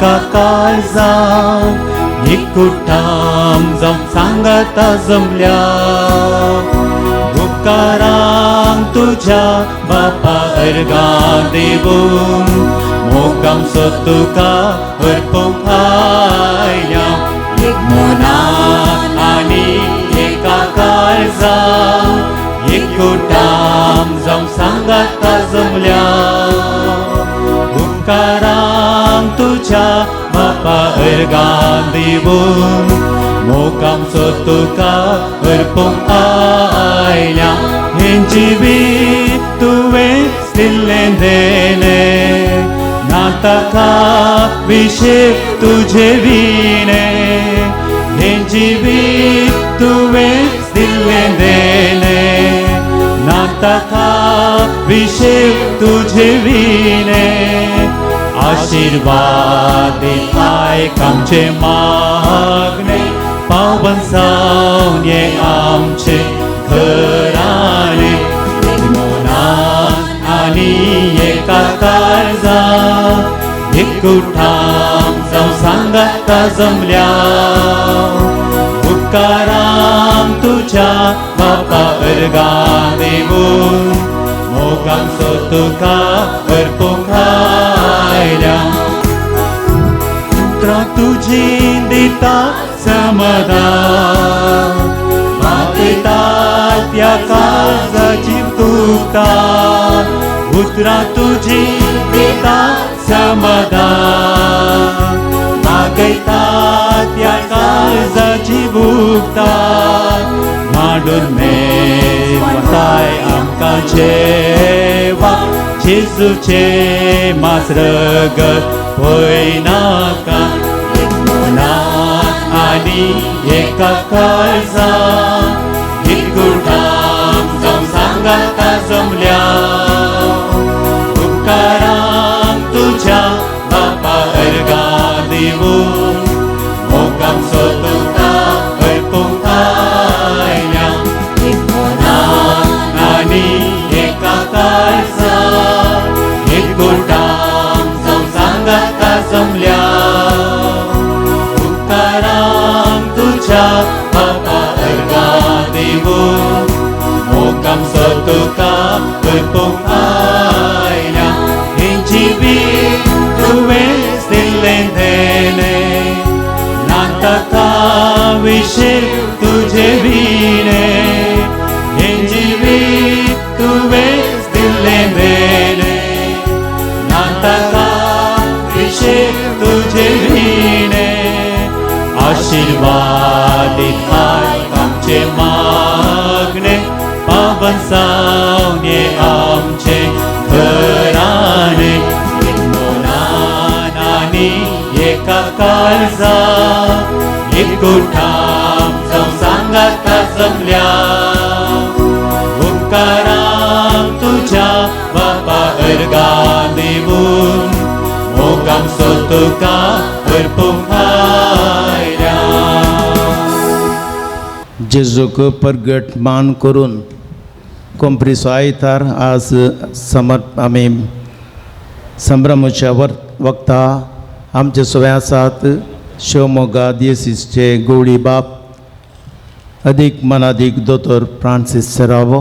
एका काळजात एकूटाम जाऊन सांगता जमल्या उपकारांक तुझ्या बापा अर्गा देवून मोगाम सो तुका अर्पूंक आयल्या एक मनात आनी एका काळजात एकूटाम जाऊन सांगता जमल्या उपकारांक तुझ्या बापा अर्गां दिवून मोगाम सो तुका अर्पूंक आयल्या हें जिवीत तुवें दिल्लें देणें ना ताका विशेक तुझे विणें हें जिवीत तुवें दिल्लें देणें ना ताका विशेक तुझे विणें आशीर्वाद आयक आमचे मागणे पावन जावन ये आमचे घराणे मनात आनी एका काळजात एकूटाम जावन सांगाता जमल्या उपकाराम तुझ्या बापा अर्गां देवून मोगाम सो तुका अर्पोखायल्या पुत्रा तुझी दिता समाधान मागता त्या काळजाची तुका पुत्रा तुझी दिता समाधान मागता त्या काळजाची भुकता मांडून मेवताय आमकां जेवा जेजूचे मास रगत पळयनाका एक मनान आनी एका काळजान एक गुटाम जावन सांगाता जमल्या उपकाराम तुझ्या बापा अर्गां देवून मोगाम सो तुका अर्पोंक आयल्या एक मनान आनी एका काळजान एक गुटाम जावन सांगाता जमल्या उपकाराम तुझ्या बापा अर्गां देवून मोगाम सो तुका अर्पोंक आयल्या हे जिवीत तुवेंच दिल्लें देणें नाताका विशीं तुझे विणें हे जिवीत तुवेंच दिल्लें देणें नाताका विशीं तुझे विणें आशिर्वादीत आयक आमचे मागणे पावन जावन ये आमचे घराणे एक मनान आनी एका काळजान एक गुटाम जावन सांगाता जमल्या उपकाराम तुझ्या बापा अर्गां देवून मोगाम सो तुका अर्पोंक आयल्या जेजूक परगट मान करून कोंपरीचो आयतार आज आमी संभ्रमाच्या वक्ता आमचे सोबे आसात शिवमोगा दियेसीसचे गवळी बाब अदीक मनादीक दोतोर फ्रांसीस सेरावो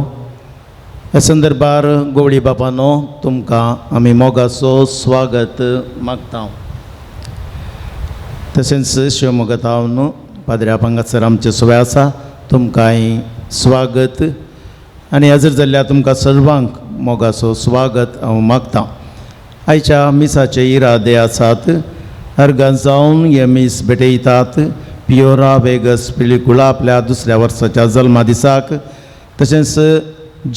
ह्या संदर्भार गवळी बाबानो तुमकां आमी मोगाचो स्वागत मागता तशेंच शिवमोगा तावन पाद्र्या हांगासर आमचे सोबे आसा तुमकांय स्वागत आनी हजर जाल्ल्या तुमकां सर्वांक मोगाचो स्वागत हांव मागतां आयच्या मिसाचे इरादे आसात अर्गां जावन हे मीस भेटयतात पियोरा वेगस पिलिकुला आपल्या दुसऱ्या वर्साच्या जल्मा दिसाक तशेंच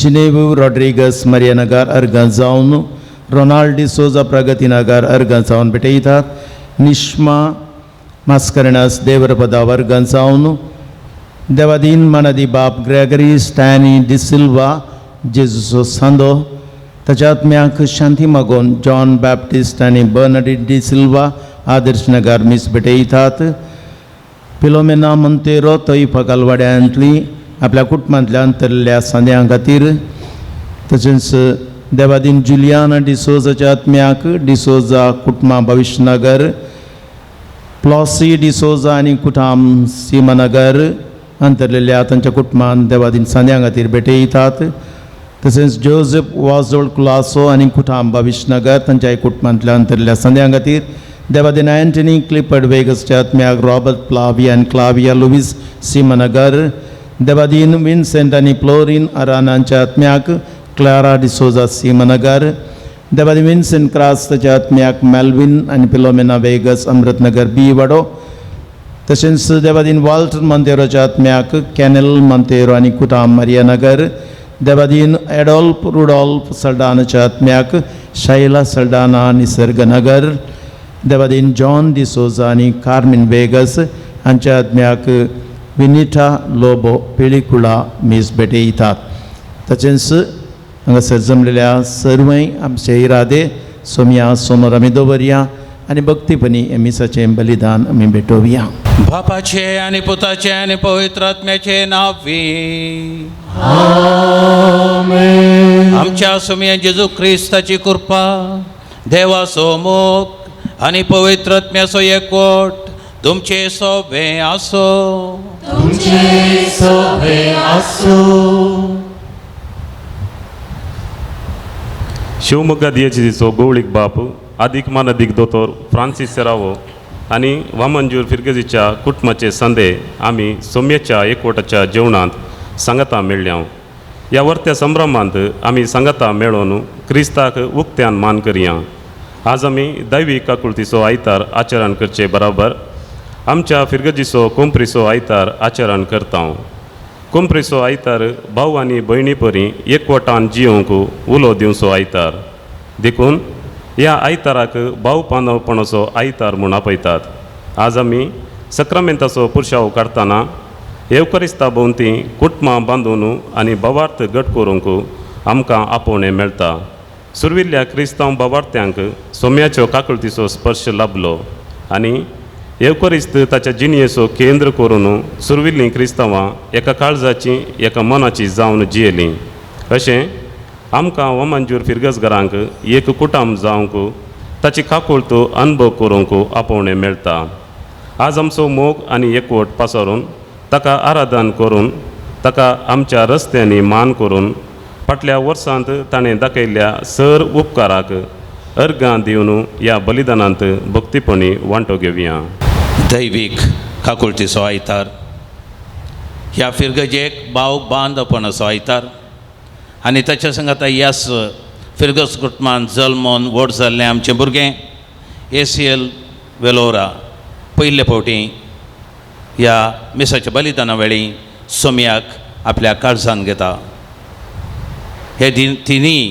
जिनेव रॉड्रिगस मरियानगर अर्गां जावन रोनाल्ड डिसोजा प्रगतीनगर अर्गां जावन भेटयतात निश्मा मास्करणास देवरपदा अर्गां जावन देवादीन मानादी बाब ग्रेगरी स्टॅनी डिसिल्वा जेजूचो सांदो ताच्या आत्म्याक शांती मागोवन जॉन बॅप्टिस्ट आनी बर्नाडी डिसिल्वा आदर्श नगर मीस भेटयतात फिलोमेना मोंतेरो तोइफा कालवाड्यांतली आपल्या कुटुंबांतल्यान तरलेल्या सांद्यां खातीर तशेंच देवादीन जुलियाना डिसोजाच्या आत्म्याक डिसोजा कुटुंबा भविश्य नगर प्लॉसी डिसोजा आनी कुटाम सीमानगर अंतरलेल्या तांच्या कुटुंबान देवादीन सांद्यां खातीर भेटयतात तशेंच जोसेफ वाजोळ कुलासो आनी कुटाम भविश्य नगर तांच्या कुटुंबांतल्या अंतरलेल्या सांद्यां खातीर देवादीन एंटनी क्लिफर्ड वेगसच्या आत्म्याक रॉबर्ट प्लाविया आनी क्लाविया लुईस सीमानगर देवादीन विन्सेंट आनी फ्लोरीन अरानांच्या आत्म्याक क्लारा डिसोजा सीमानगर देवादीन विन्सेंट क्रास ताच्या आत्म्याक मेल्विन आनी फिलोमेना वेगस अमृतनगर बी वाडो तशेंच देवादीन वाल्टर मोंतेरोच्या आत्म्याक कॅनेल मोंतेरो आनी कुटाम मरियानगर देवादीन एडोल्फ रुडोल्फ सल्डानाच्या आत्म्याक शैला सल्डाना निसर्गनगर देवादीन जॉन डिसोजा आनी कार्मिन वेगस हांच्या आत्म्याक विनिटा लोबो पिळिकुळा मीस भेटयतात तशेंच हांगासर जमलेल्या सर्वय आमचे इरादे सोम्या समोर आमी दवरया आनी भक्तीपणी हे मिसाचें बलिदान आमी भेटोवया बापाचे आनी पुताचे आनी पवित्र आत्म्याचे नावी आमेन. आमच्या सुमया जेजू क्रिस्ताची कृपा देवाचो मोग आणि पवित्र आत्म्याचो एकवट तुमचे सोबे आसो. तुमचे सोबे आसो. शिवमोग्गा दियेचीचो गवळीक बाप अधिक मानदिक दोतोर फ्रांसीस सेरावो आणि वामंजूर फिरगेजीच्या कुटुंबाचे संदे आम्ही सौम्याच्या एकवटाच्या जेवणांत सांगता मेळ्ळ्या. ह्या वर्त्या संभ्रमांत आमी सांगता मेळोन क्रिस्ताक उक्त्यान मान करया. आज आमी दैवीक काकुळतीचो आयतार आचरण करचे बराबर आमच्या फिरगजीचो कोंपरीचो आयतार आचरण करता. कोंपरीचो आयतार भाव आनी भयणी परी एकवटान जियोंक उलो दिवचो आयतार देखून ह्या आयताराक भाव बांदवपणाचो आयतार म्हूण आपयतात. आज आमी सक्रामेंताचो पुरशाव काडटना येवकरिस्ता भोंवती कुटुंबां बांदून आनी भावार्थ घट करूंक आमकां आपोवणें मेळटा. सुरविल्ल्या क्रिस्तांव भावार्थ्यांक सोम्याच्यो काकुळतीचो स्पर्श लाभलो आनी येवकरिस्त ताच्या जिणयेचो केंद्र करून सुरविल्लीं क्रिस्तांवां एका काळजाची एका मनाची जावन जियेलीं. अशें आमकां वामंजूर फिरगजगारांक एक कुटुंब जावंक ताची काकुळत अनुभव करूंक आपोवणें मेळटा. आज आमचो मोग आनी एकवट पासरून ताका आराधन करून ताका आमच्या रस्त्यांनी मान करून फाटल्या वर्सांत ताणें दाखयल्ल्या सर उपकाराक अर्गां दिवन ह्या बलिदानांत भक्तीपणी वांटो घेवया. दैवीक काकुळतीचो आयतार ह्या फिरगजेक भाव बांदपणाचो आयतार आनी ताच्या संगता ह्याच फिरगज कुटुंबान जल्मोन व्हड जाल्लें आमचें भुरगें एसीएल वेलोरा पयले फावटी ह्या मिसाच्या बलिदाना वेळी सोम्याक आपल्या काळजान घेता. हे तिनूय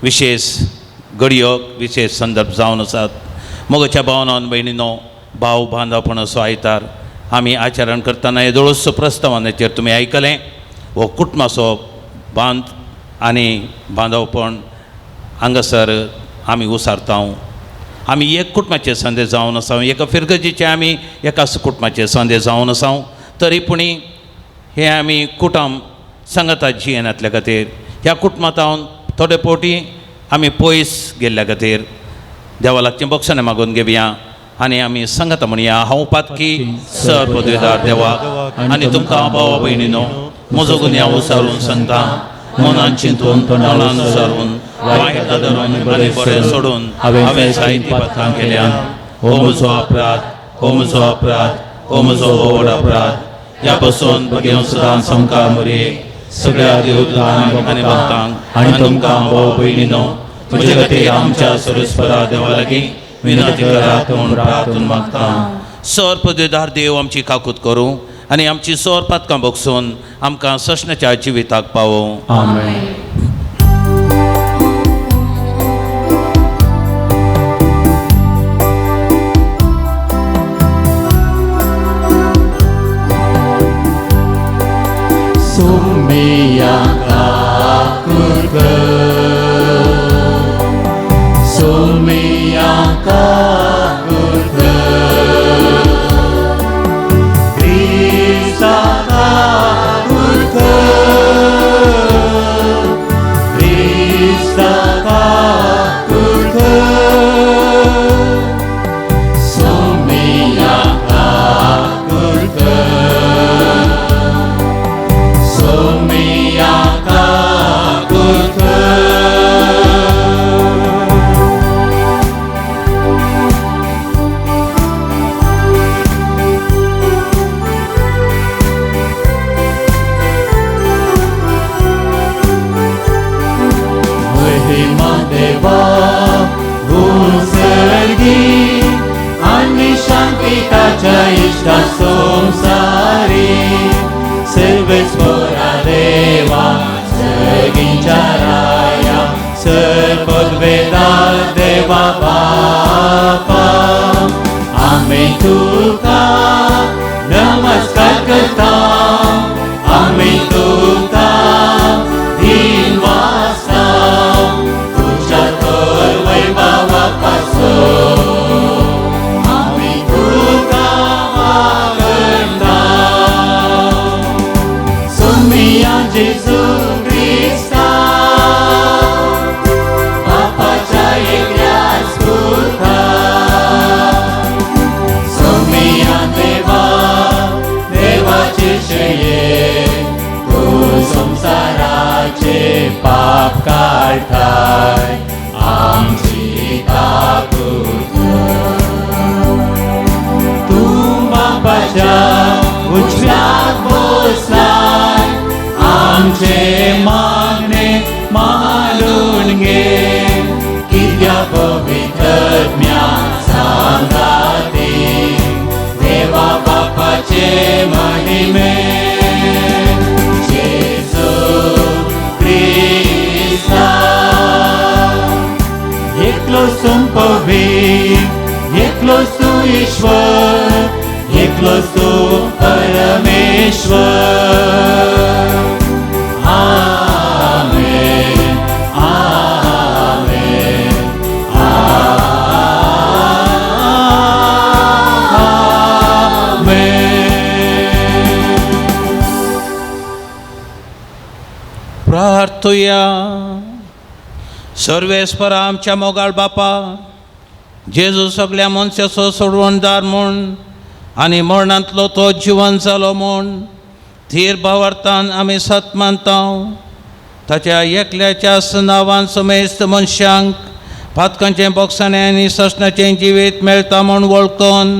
विशेश घडयो विशेष संदर्भ जावन आसात. मोगाच्या भावनान भयणीनो भाव बांदपणाचो आयतार आमी आचरण करतना हे दोळस प्रस्तावनेचेर तुमी आयकलें. हो कुटुंबाचो बांद आनी बांदवपण हांगासर आमी उसारता. आमी एक कुटुंबाचे संदे जावन आसा. एका फिरगजीचे आमी एकाच कुटुंबाचे संदे जावन आसा. तरी पूण हे आमी कुटुंब सांगता जियेनांतल्या खातीर ह्या कुटुंबांत हांव थोडे फावटी आमी पयस गेल्ल्या खातीर देवा लागचें बक्षणे मागून घेवया आनी आमी सांगता म्हणया. हांव पातकी सर पदवेदार देवा आनी तुमकां भावा भयणीनो म्हजो गुन्यांव उसारून सांगता. मनान चिंतून तोंडान उसारून वायट धरून आनी बरें सोडून हांवें जायतीं पातकां केल्यान हो म्हजो अपराध, हो म्हजो अपराध, हो म्हजो व्हड अपराध. ह्या पासून भगेव सदां समकार मरे सगळ्या देवतांक आनी भक्तांक आनी तुमकां भाव भयणीनो म्हजे खातीर आमच्या सरस्वरा देवा लागीं विनंती करात म्हूण प्रार्थून मागता. सर पदवेदार देव आमची काकूत करूं आनी आमची सर पातकां बगसून आमकां सशनाच्या जिविताक पावों. आमेन. Sumia kakurga, Sumia kakurga, Krista kakurga, Krista kakurga, Sumia kakurga. Ișta somsari, serveți fără deva, să ghincearaia, să pot vedea deva papa. Amen tu ca, namaskar करता, amen tu ca, din vasta, तुझ्या तर वैभवा पासून. Gesù Krista, Papa c'hai ascoltato. पाप काढताय आमची काकूत तू बापाच्या उजव्यात बसलाय आमचे मागणे मालून घे कित्या पवित्रज्ञा सांगाती देवा बापाचे महिमे जेजू ख्रिस्ता एकलो संपवीत एकलो तू ईश्वर एकलो तू परमेश्वर आमेन आमेन प्रार्थुया सर्वेस्पर आमच्या मोगाळ बापा जेजू सगळ्या मनशाचो सोडवणदार म्हूण आनी मरणांतलो तो जिवन जालो म्हूण थीर भावार्थान आमी सत मानता ताच्या एकल्याच्या नांवान समेस्त मनशांक पातकांचें बोगसाणें आनी ससनाचें जिवीत मेळटा म्हूण वळखून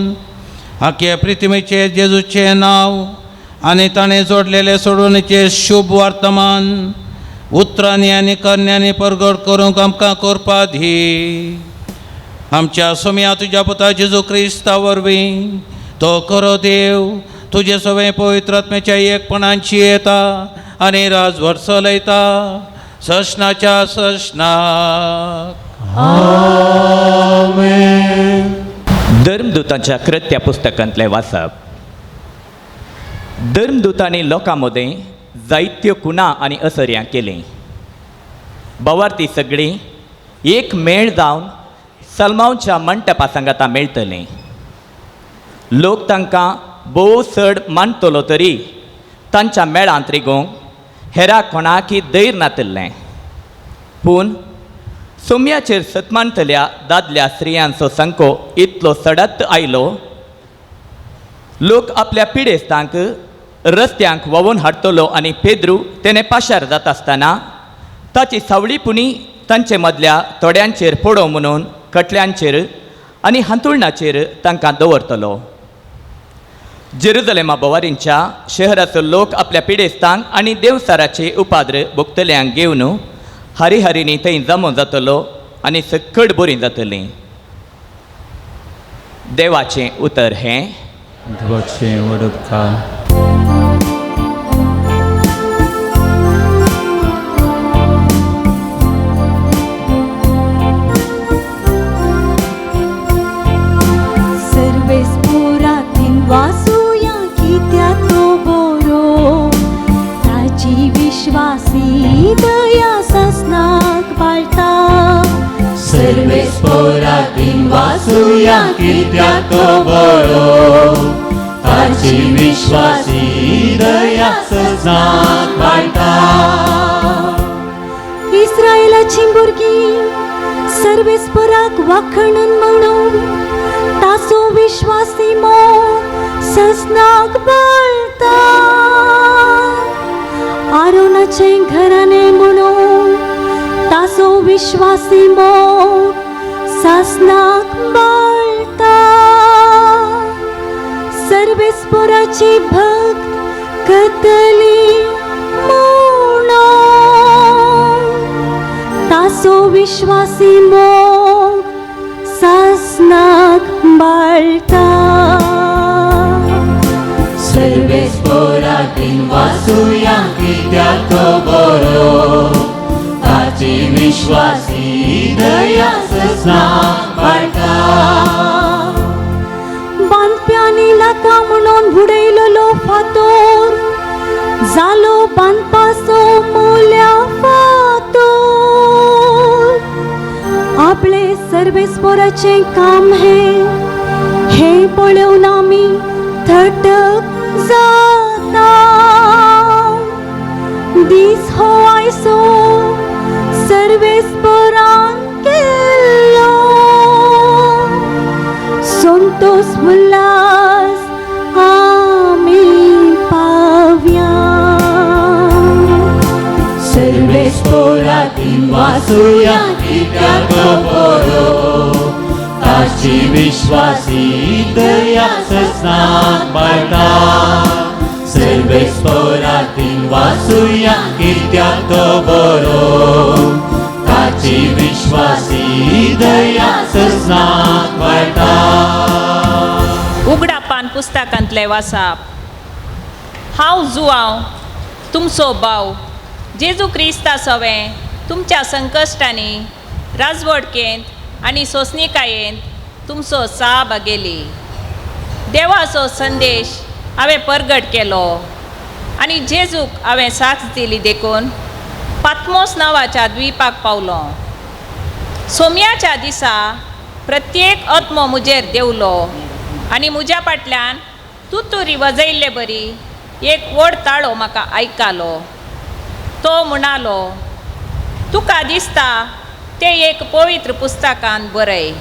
आख्या पृथ्वीचेर जेजूचें नांव आनी ताणें जोडलेले सोडवणेचें शुभ वर्तमान उतरांनी आनी करण्यांनी परगट करूंक आमकां करपा धी आमच्या सोम्या तुज्या पुता जेजू क्रिस्ता वरवीं तो खरो देव तुजे सगळे पवित्र आत्म्याच्या एकपणांची येता आनी राजवर चलयता सशनाच्या सशनाक धर्मदूतांच्या कृत्या पुस्तकांतलें वाचप धर्मदूतांनी लोकां मदें जायत्यो कुणां आनी असर्यां केलीं बवार्थी सगळीं एक मेळ जावन सलमांवच्या मंटपा सांगाता मेळटलीं लोक तांकां भोव चड मानतलो तरी तांच्या मेळांत रिगोवंक हेरा कोणाकी दैर नातल्लें पूण सोम्याचेर सतमानतल्या दादल्या स्त्रियांचो संको इतलो सडत आयलो लोक आपल्या पिडेस्तांक रस्त्यांक वोवून हाडटलो आनी पेद्रू तेणे पाशार जाता आसतना ताची सावळीपुणी तांचे मदल्या थोड्यांचेर पडो म्हणून कटल्यांचेर आनी हांतुरणाचेर तांकां दवरतलो जेरुजलेमा बोवारींच्या शहराचो लोक आपल्या पिडेस्तांक आनी देवसाराचे उपाद्र भोगतल्यांक घेवन हरिहरींनी थंय जमो जातलो आनी सकट बरी जातलीं देवाचें उतर हें देवाचें वडदकार वासूया कित्या तो बरो ताची विश्वासी दया ससनाक बाळटा सर्वेस्परातीन वासूया कित्या तो बरो ताची विश्वासी दया ससनाक बाळटा इस्रायेलाची भुरगीं सर्वेस्पराक वाखणून म्हणून तासो विश्वासी मोग ससनाक बाळटा आरोनाचें घराणें म्हणून तासो विश्वासी मोग ससनाक बाळटा सर्वेस्पराची भक्त करतली म्हणून तासो विश्वासी मोग ससनाक बाळटा सर्वेस्परातीन वासूया कित्या तो बरो ताची विश्वासी दया ससनाक बाळटा बांदप्यांनी लाका म्हणून बुडयलेलो फातोर जालो बांदपाचो मोल्या फातोर आपले सर्वेस्पराचें काम हे पळोवन आमी थटक जाता दीस हो आयसो सर्वेस्परान केल्लो संतोष उल्हास आमी पावया सर्वेस्पर विश्वासी दयाच स्नान पाळटा सर्वेस्परातीन वाचुया कित्याक तो बरो ताची विश्वासी दयाच स्नान पाळटा उगडापान पुस्तकांतले वाचप हांव जुआंव तुमचो भाव जेजू क्रिस्ता सवें तुमच्या संकश्टांनी राजवडकेंत आनी सोंसणिकायेंत तुमचो साब गेली देवाचो संदेश हांवें परगट केलो आनी जेजूक हांवें साथ दिली देखून पात्मोस नांवाच्या द्वीपाक पावलो सोमयाच्या दिसा प्रत्येक आत्मो मुजेर देवलो आनी म्हज्या फाटल्यान तुतुरी वजयल्ले बरी एक व्हड ताळो म्हाका आयकालो तो म्हणालो तुका दिसता ते एक पवित्र पुस्तकांत बरय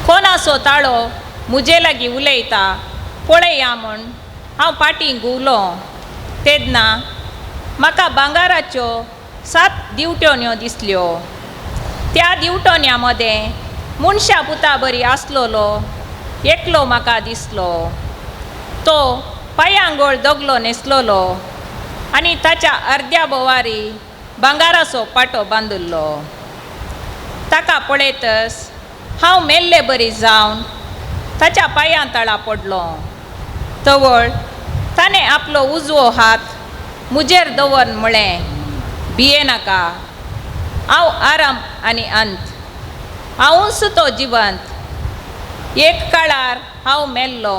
कोणाचो ताळो म्हजे लागीं उलयता पळया म्हूण हांव फाटीं घुंवलो तेन्ना म्हाका भांगाराच्यो 7 दिवट्योन्यो दिसल्यो त्या दिवटोन्या मदें मनशा पुता बरी आसलोलो एकलो म्हाका दिसलो तो पांयांगोळ दोगलो न्हेसलोलो आनी ताच्या अर्द्या बोवारी भांगाराचो पाटो बांदिल्लो ताका पळयतच हांव मेल्ले बरी जावन ताच्या पांयां तळा पडलो तवळ ताणें आपलो उजवो हात म्हजेर दवरून म्हळें भियेनाका हांव आराम आनी अंत हांवूच तो जिवंत एक काळार हांव मेल्लो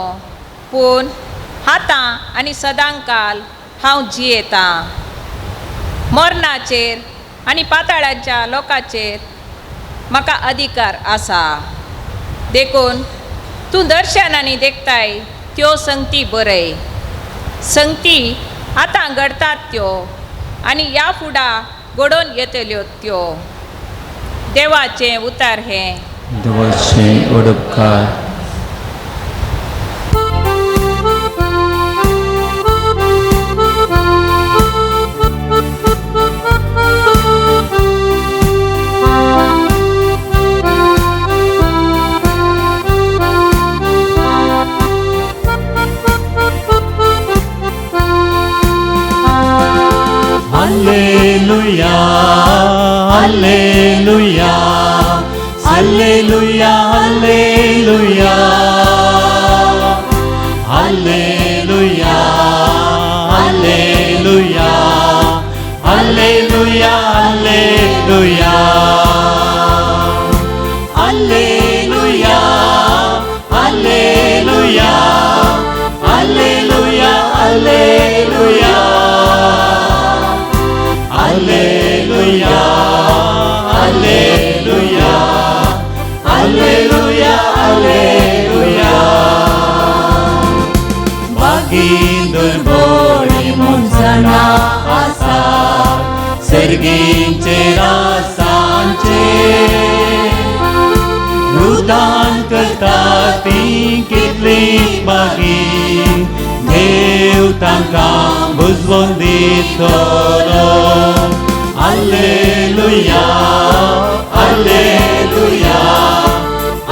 पूण आतां आनी सदांकाल हांव जियेतां मरणाचेर आनी पाताळाच्या लोकांचेर म्हाका अधिकार आसा देखून तूं दर्शनांनी देखताय त्यो संगती बरय संगती आतां घडटात त्यो आनी ह्या फुडां घडोवन येतल्यो त्यो देवाचें उतार हें देवाचें ओडपकार Alleluia, Alleluia, Alleluia, Alleluia, Alleluia, Alleluia, Alleluia, Alleluia, Alleluia, Alleluia, Alleluia, Alleluia. Alleluia, Alleluia, Alleluia, Alleluia. Bagindur bori munzana asa, serginche rasanche. Rudan करताती कितली बागी देव तांकां बुजवून दितलो Alleluia, Alleluia,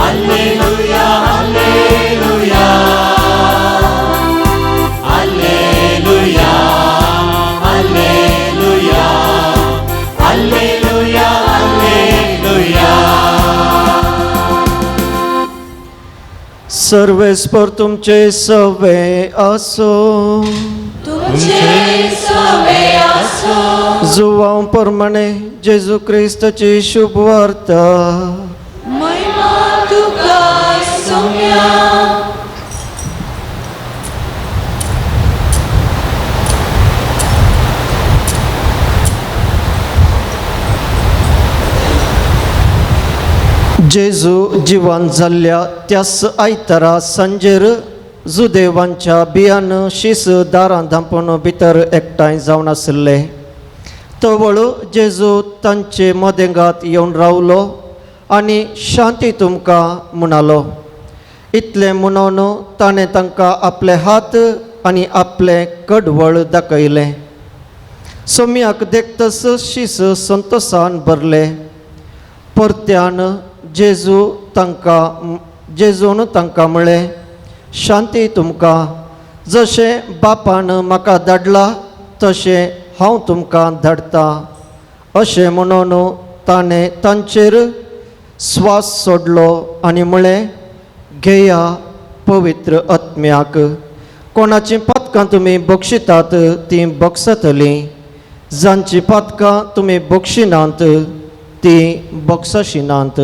Alleluia, Alleluia, Alleluia, Alleluia, Alleluia, Alleluia. सर्वेस्पर तुमचे सवे असो जुवांव प्रमाणे जेजू क्रिस्ताची शुभ वार्ता जेजू जिवान जाल्ल्या त्याच आयतारा सांजेर जुदेवांच्या बियान शीस दारां धांपून भितर एकठांय जावन आसले तवळ जेजू तांचे मदेंगात येवन रावलो आनी शांती तुमकां म्हणालो इतलें म्हणून ताणें तांकां आपले हात आनी आपले कडवळ दाखयलें सोम्याक देखतच शीस संतोशान भरले परत्यान जेजू तांकां जेजून तांकां म्हळें, शांती तुमकां. जशें बापान म्हाका धाडला तशें हांव तुमकां धाडटां. अशें म्हणून ताणें तांचेर स्वास सोडलो आनी म्हळें, घेया पवित्र आत्म्याक. कोणाचीं पातकां तुमी बक्षितात तीं बक्षतलीं, जांचीं पातकां तुमी बक्षिनात तीं बक्षशिनात.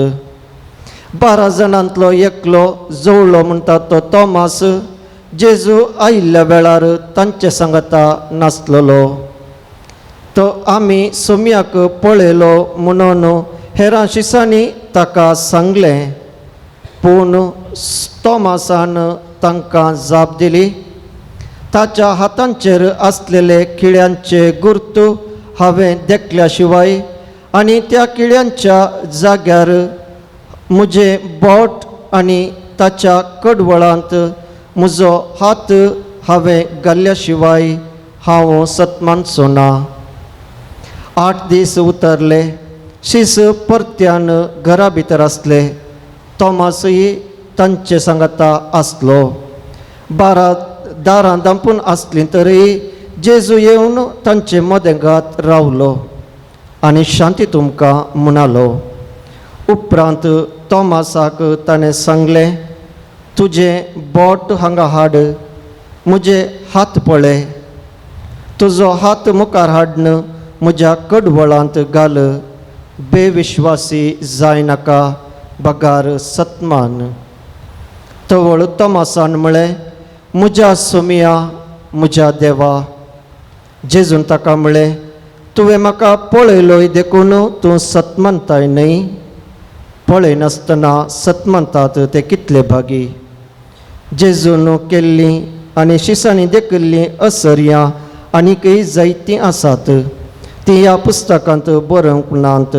12 जाणांतलो एकलो जवळो म्हणटा तो तोमास जेजू आयिल्ल्या वेळार तांचे सांगता नासलेलो. तो आमी सोम्याक पळयलो म्हणून हेरां शिसांनी ताका सांगलें. पूण तोमासान तांकां जाप दिली, ताच्या हातांचेर आसलेले किड्यांचे गुर्त हांवें देखल्या शिवाय आनी त्या किड्यांच्या जाग्यार म्हजे बोट आनी ताच्या कडवळांत म्हजो हात हांवें घाल्ल्या शिवाय हांव सतमानचो ना. 8 दीस उतरले. शीस परत्यान घरा भितर आसले. तोमासय तांचे सांगता आसलो. 12 दारां धांपून आसलीं तरी जेजू येवन तांचे मदेगांत रावलो आनी शांती तुमकां म्हणालो. उपरांत तोमासाक ताणें सांगलें, तुजें बोट हांगा हाड, म्हजे हात पळय. तुजो हात मुखार हाडन म्हज्या कडवळांत घाल. बेविश्वासी जाय नाका, बगार सतमान. तवळ तोमासान म्हळें, म्हज्या सोमिया, म्हज्या देवा. जेजून ताका म्हळें, तुवें म्हाका पळयलोय देखून तूं सतमनताय न्हय. पळयनासतना सतमनतात ते कितले भागी. जेजून केल्लीं आनी शिसांनी देखिल्लीं असर्यां आनीकय जायतीं आसात. तीं ह्या पुस्तकांत बरोवंक नात.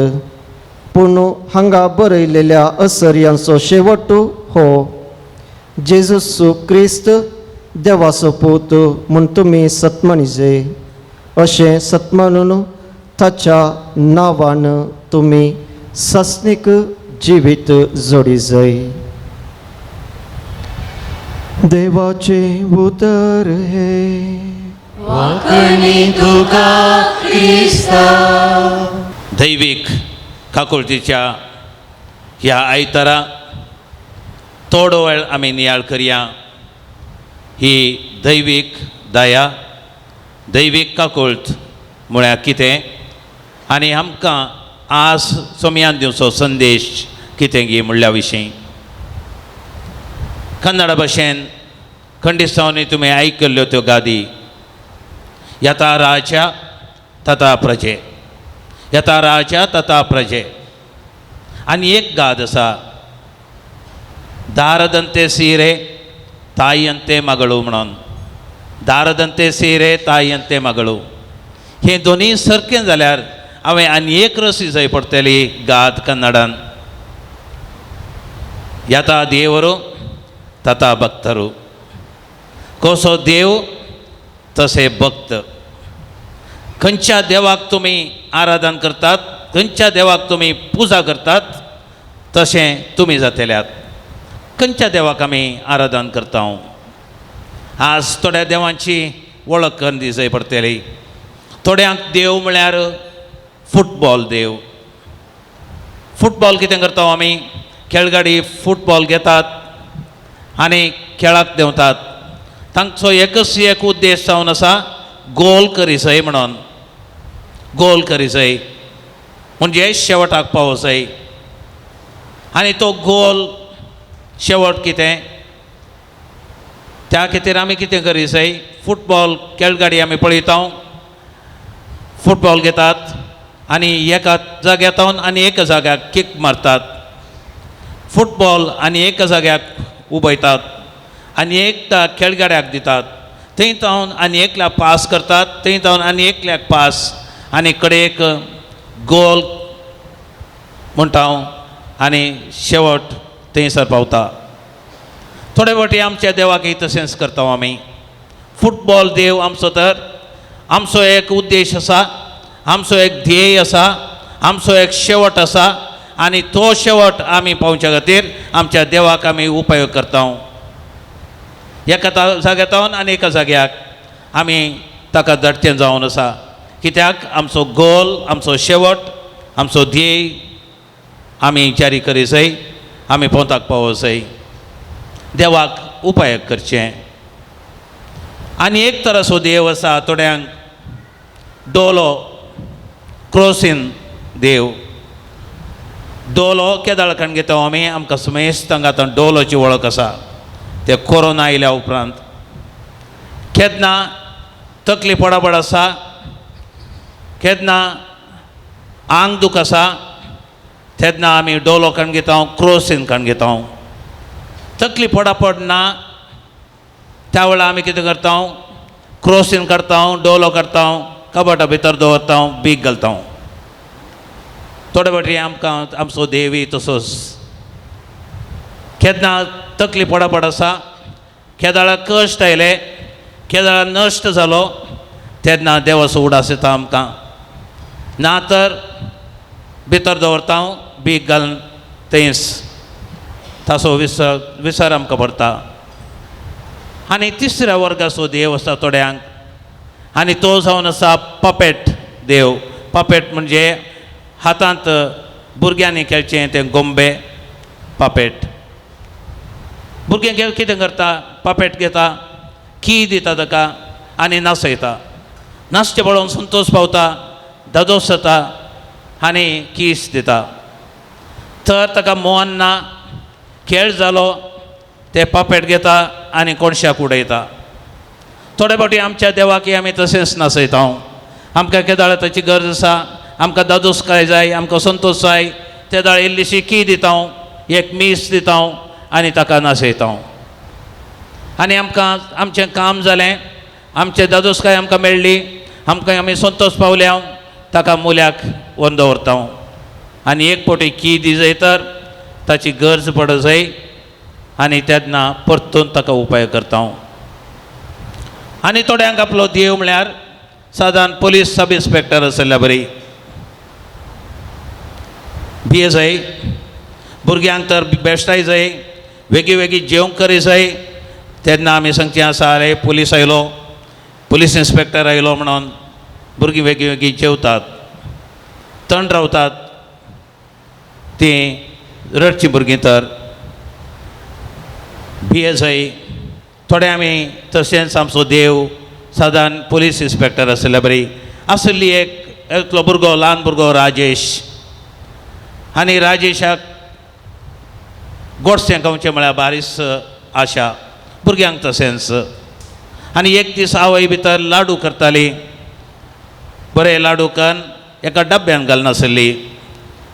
पूण हांगा बरयलेल्या असर्यांचो शेवट हो, जेजूस क्रिस्त देवाचो पूत म्हूण तुमी सतमनिजे. अशें सतमानून ताच्या नांवान तुमी सस्नीक जिवीत जोडिजय. देवाचे उतर हे वाकणी तुका क्रिस्ता. दैवीक काकुळतीच्या ह्या आयतारा थोडो वेळ आमी नियाळ करया. ही दैवीक दया, दैवीक काकुळत म्हळ्यार कितें आनी आमकां आज सोम्यान दिवचो संदेश कितें गी म्हणल्या विशीं. कन्नड भाशेन खंडिस्तांवांनी तुमी आयकल्ल्यो त्यो गादी. यथा राजा तथा प्रजे, यथा राजा तथा प्रजे. आनी एक गाद आसा, दारದಂತೆ ಸೀರೆ ತಾಯಿಯಂತೆ ಮಗಳು म्हणून. दारದಂತೆ ಸೀರೆ ताईयंते मगळू. हे दोनी सारकें जाल्यार हांवें आनी एक रसी जाय पडटली गाद कन्नडान. यथा देवरू तथा भक्तरू. कसो देव तसे भक्त. खंयच्या देवाक तुमी आराधन करतात, खंयच्या देवाक तुमी पुजा करतात, तशें तुमी जातल्यात. खंयच्या देवाक आमी आराधन करता. आज थोड्या देवांची वळख करून दी जाय पडटली. थोड्यांक देव म्हळ्यार फुटबॉल देव. फुटबॉल कितें करता आमी, खेळगाडी फुटबॉल घेतात आनी खेळाक देंवतात. तांचो एकच एक उद्देश जावन आसा, गोल करीसय म्हणून. गोल करीसय म्हणजे शेवटाक पावसय. आनी तो गोल शेवट कितें, त्या खातीर आमी कितें करीसय, फुटबॉल खेळगाडी आमी पळयता. फुटबॉल घेतात आनी एका जाग्यार तावन आनी एका जाग्याक किक मारतात. फुटबॉल आनी एका जाग्याक उबयतात आनी एकटा खेळगड्याक दितात. थंय तावन आनी एकल्याक पास करतात, थंय तावन आनी एकल्याक पास आनी कडेक गोल म्हणटा आनी शेवट थंयसर पावता. थोडे फावटी आमच्या देवाकय तशेंच करता आमी. फुटबॉल देव आमचो तर आमचो एक उद्देश आसा, आमचो एक ध्येय आसा, आमचो एक शेवट आसा आनी तो शेवट आमी पावच्या खातीर आमच्या देवाक आमी उपयोग करता. एका जाग्यातावन आनी एका जाग्याक आमी ताका धाडचें जावन आसा. कित्याक आमचो गोल, आमचो शेवट, आमचो ध्येय आमी जारी करी जाय, आमी पोंताक पावो जाय, देवाक उपयोग करचें. आनी एक तर असो देव आसा थोड्यांक डोलो क्रोसीन देव. डोलो केदाळ कण घेता आमी, आमकां समेस्तांक आतां डोलोची वळख आसा. ते कोरोना आयल्या उपरांत केन्ना तकली पडापड आसा, केन्ना आंग दूख आसा, तेन्ना आमी डोलो कण घेता, क्रोसीन कण घेता. तकली पडापड ना त्या वेळा आमी कितें करता, क्रोसीन करता, डोलो करता, कबटा भितर दवरता, बीग घालता. थोडे फावटी आमकां आमचो देवी तसोच. केन्ना तकली पडापड आसा, केदाळा कश्ट आयले, केदाळा नश्ट जालो, तेन्ना देवाचो उडास येता आमकां. ना तर भितर दवरता, बीग घालून थंयच ताचो विसर आमकां पडटा. आनी तिसऱ्या वर्गाचो देव आसा थोड्यांक, आनी तो जावन आसा पपेट देव. पपेट म्हणजे हातांत भुरग्यांनी खेळचें तें गोंबे पपेट. भुरगे कितें करता, पपेट घेता, की दिता ताका आनी नाचयता. नाचचें पळोवन संतोश पावता, दादोस जाता आनी कीस दिता. तर ताका मोहन ना, खेळ जालो, ते पपेट घेता आनी कोणशाक उडयता. थोडे फावटी आमच्या देवाकी आमी तशेंच नाचयता. आमकां केदाळ ताची गरज आसा, आमकां दादोसकाय जाय, आमकां संतोश जाय, तेदाळ इल्लीशी की दिता, एक मीस दिता आनी ताका नाचयता. आनी आमकां आमचें काम जालें, आमचें दादोसकाय आमकां मेळ्ळी, आमकां आमी संतोश पावल्या, ताका मुल्याक व्हरून दवरता. आनी एक फावटी की दी जाय तर ताची गरज पड जाय आनी तेन्ना परतून ताका उपाय करता. आनी थोड्यांक आपलो देव म्हळ्यार सादारण पुलीस सब इन्स्पेक्टर आसल्या बरी. बिये जाय, भुरग्यांक तर बेश्टाय जाय, वेगळी वेगळी जेवंक करी जाय. तेन्ना आमी सांगचें आसा, अरे पुलीस आयलो, पुलीस इन्स्पेक्टर आयलो म्हणून भुरगीं वेगळी वेगळी जेवतात, थंड रावतात. तीं रडचीं भुरगीं तर बिये जाय. थोडे आमी तशेंच आमचो देव सादारण पुलीस इन्स्पेक्टर आसल्या बरी. आसली एकलो भुरगो, ल्हान भुरगो राजेश. आनी राजेशाक गोडशें खावचें म्हळ्यार बारीस आशा, भुरग्यांक तशेंच. आनी एक दीस आवय भितर लाडू करताली, बरे लाडू करून एका डब्यान घालून आसली.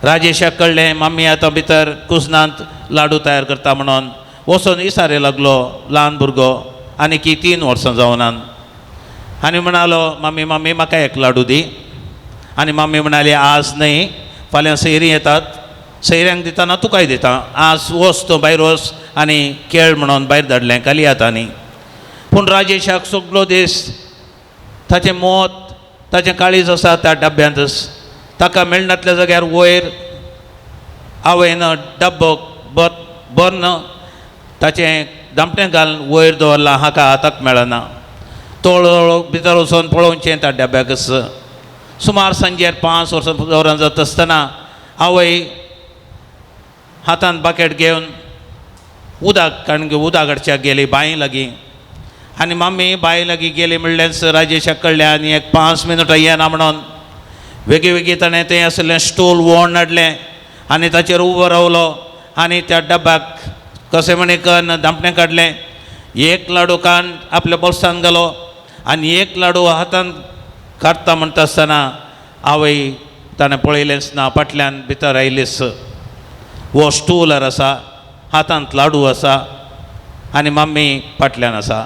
राजेशाक कळ्ळें मम्मी आतां भितर कुजनांत लाडू तयार करता म्हणून. वचून इसारे लागलो ल्हान भुरगो, आनी की 3 वर्सां जावनान. आनी म्हणालो, मम्मी मम्मी म्हाका एक लाडू दी. आनी मम्मी म्हणाली, आज न्हय, फाल्यां सैरी येतात, सैऱ्यांक दितना तुकाय दिता. आज वच तूं भायर वच आनी खेळ म्हणून भायर धाडलें काली आतांनी. पूण राजेशाक सगळो दीस ताचें मोत, ताचें काळीज आसा त्या डब्यांतच. ताका मेळनातल्या जाग्यार वयर आवयन डब्बो बरन ताचें दामटें घालून वयर दवरलां, हाका हाताक मेळना. तोळो भितर वचून पळोवचें त्या डब्याकच. सुमार सांजेर 5 वर्सां जाता आसतना आवय हातान बकेट घेवन उदक हाडच्याक गेली बांय लागीं. आनी मम्मी बांय लागीं गेली म्हणलेंच राजेशाक कळ्ळें. आनी एक 5 मिनटां येना म्हणून वेगळी वेगळी ताणें तें आसलें स्टूल वोण हाडलें आनी ताचेर उबो रावलो आनी त्या डब्याक कशें म्हणे करून दामटें काडलें. एक लाडू कान आपल्या बोल्सान घालो आनी एक लाडू हातान काडटा म्हणटा आसतना आवय ताणें पळयलेंच ना, फाटल्यान भितर आयलीच. वो स्टूलार आसा, हातांत लाडू आसा आनी मम्मी फाटल्यान आसा.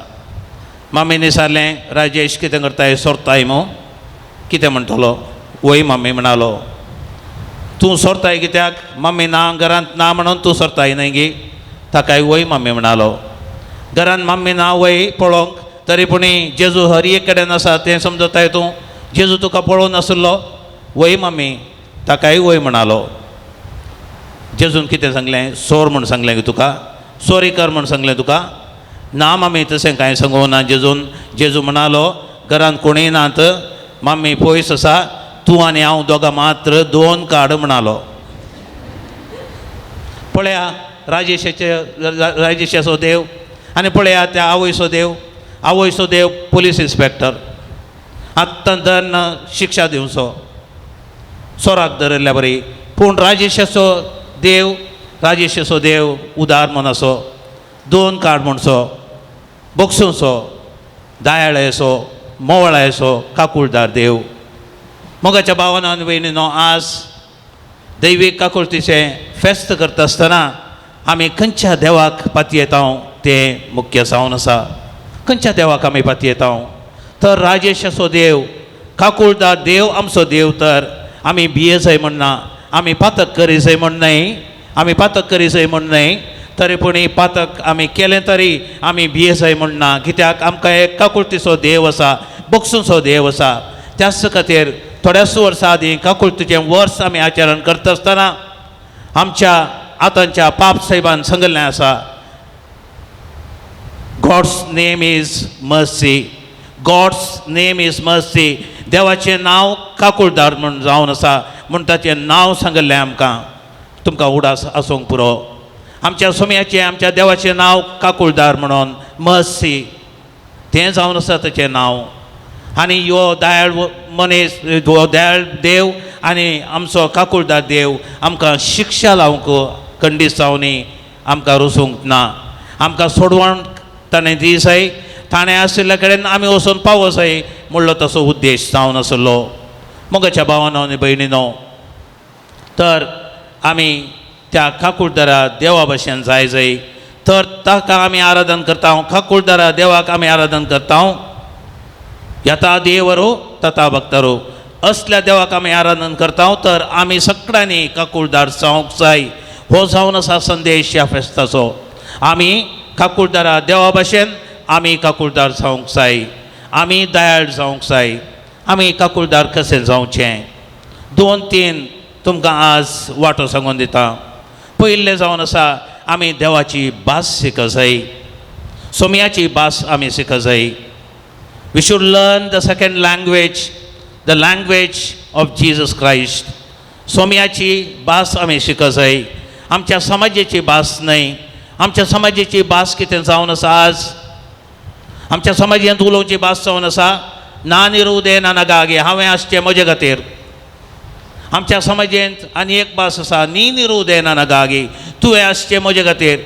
मम्मीन विचारलें, राजेश कितें करताय, सोरताय मो? कितें म्हणटलो? वय मम्मी म्हणालो, तूं सोरताय कित्याक? मम्मी ना, घरांत ना म्हणून तूं सोरताय न्हय गी. ताकाय वय मम्मी म्हणालो. घरांत मम्मी ना वय पळोवंक, तरी पूण जेजू हर एक कडेन आसा तें समजताय तूं? जेजू तुका पळोवन नासलो? वय मम्मी. ताकाय वय म्हणालो. जेजून कितें सांगलें सोर म्हूण सांगलें तुका चोरी कर म्हूण सांगलें तुका ना मामी तशें कांय सांगूं ना जेजू म्हणालो घरांत कोणीय नात मामी पयस आसा तूं आनी हांव दोगां मात्र 2 काड म्हणालो पळया राजेशाचो देव आनी पळया त्या आवयचो देव पुलीस इन्स्पेक्टर आत्तां दर शिक्षा दिवचो सोराक धरल्या बरी पूण राजेशाचो देव उदार मनाचो 2 काड म्हणचो बोगसूचो दायाळेचो मोवळायचो काकुळदार देव मोगाच्या भावानो आनी भयणीनो आज दैवीक काकुळतीचें फेस्त करता आसतना आमी खंयच्या देवाक पातयेता तें मुख्य जावन आसा खंयच्या देवाक आमी पातयेता तर राजेशाचो देव काकुळदार देव आमचो देव तर आमी भियेजय म्हणना आमी पातक करीजय म्हण न्हय तरी पूण पातक आमी केलें तरी आमी भियेजय म्हणना कित्याक आमकां एक काकुळतीचो देव आसा बोगसूचो देव आसा त्याच खातीर थोड्याच वर्सां आदीं काकुळतीचें वर्स आमी आचरण करता आसतना आमच्या आतांच्या पाप साहेबान सांगलें आसा गॉड्स नेम इज मर्सी देवाचें नांव काकुळदार म्हूण जावन आसा म्हूण ताचें नांव सांगलें आमकां तुमकां उडास आसूंक पुरो आमच्या सोम्याचें आमच्या देवाचें नांव काकुळदार म्हणून मर्सी तें जावन आसा ताचें नांव आनी ह्यो दयाळ मनीस हो दयाळ देव आनी आमचो काकुळदार देव आमकां शिक्षा लावंक खंडीत जावनी आमकां रुसूंक ना आमकां सोडवण ताणें दी जाय ताणें आशिल्ल्या कडेन आमी वचून पावो जाय म्हणलो तसो उद्देश जावन आसलो मोगाच्या भावानो आनी भयणीनो तर आमी त्या काकुळदारा देवा भशेन जाय तर ताका आमी आराधन करता काकुळदारा देवाक आमी आराधन करता यथा देवरो तथा भक्तरो असल्या देवाक आमी आराधन करता तर आमी सगळ्यांनी काकुळदार जावंक जाय हो जावन आसा संदेश ह्या फेस्ताचो आमी काकुळदारा देवा भशेन आमी काकुळदार जावंक जाय आमी दयाळ जावंक जाय आमी काकुळदार कशें जावचें 2-3 तुमकां आज वाटो सांगून दिता पयलें जावन आसा आमी देवाची भास शिकूंक जाय सोम्याची भास आमी शिकूंक जाय we should learn the second language the language of Jesus Christ सोम्याची भास आमी शिकूंक जाय आमच्या समाजाची भास न्हय आमच्या समाजाची भास कितें जावन आसा आज आमच्या समाजांत उलोवची भास जावन आसा ना निरू दे ना नगागे हांवें आसचें म्हजे खातीर आमच्या समाजांत आनी एक भास आसा नी निरू दे ना नगागे तुवें आसचें म्हजे खातीर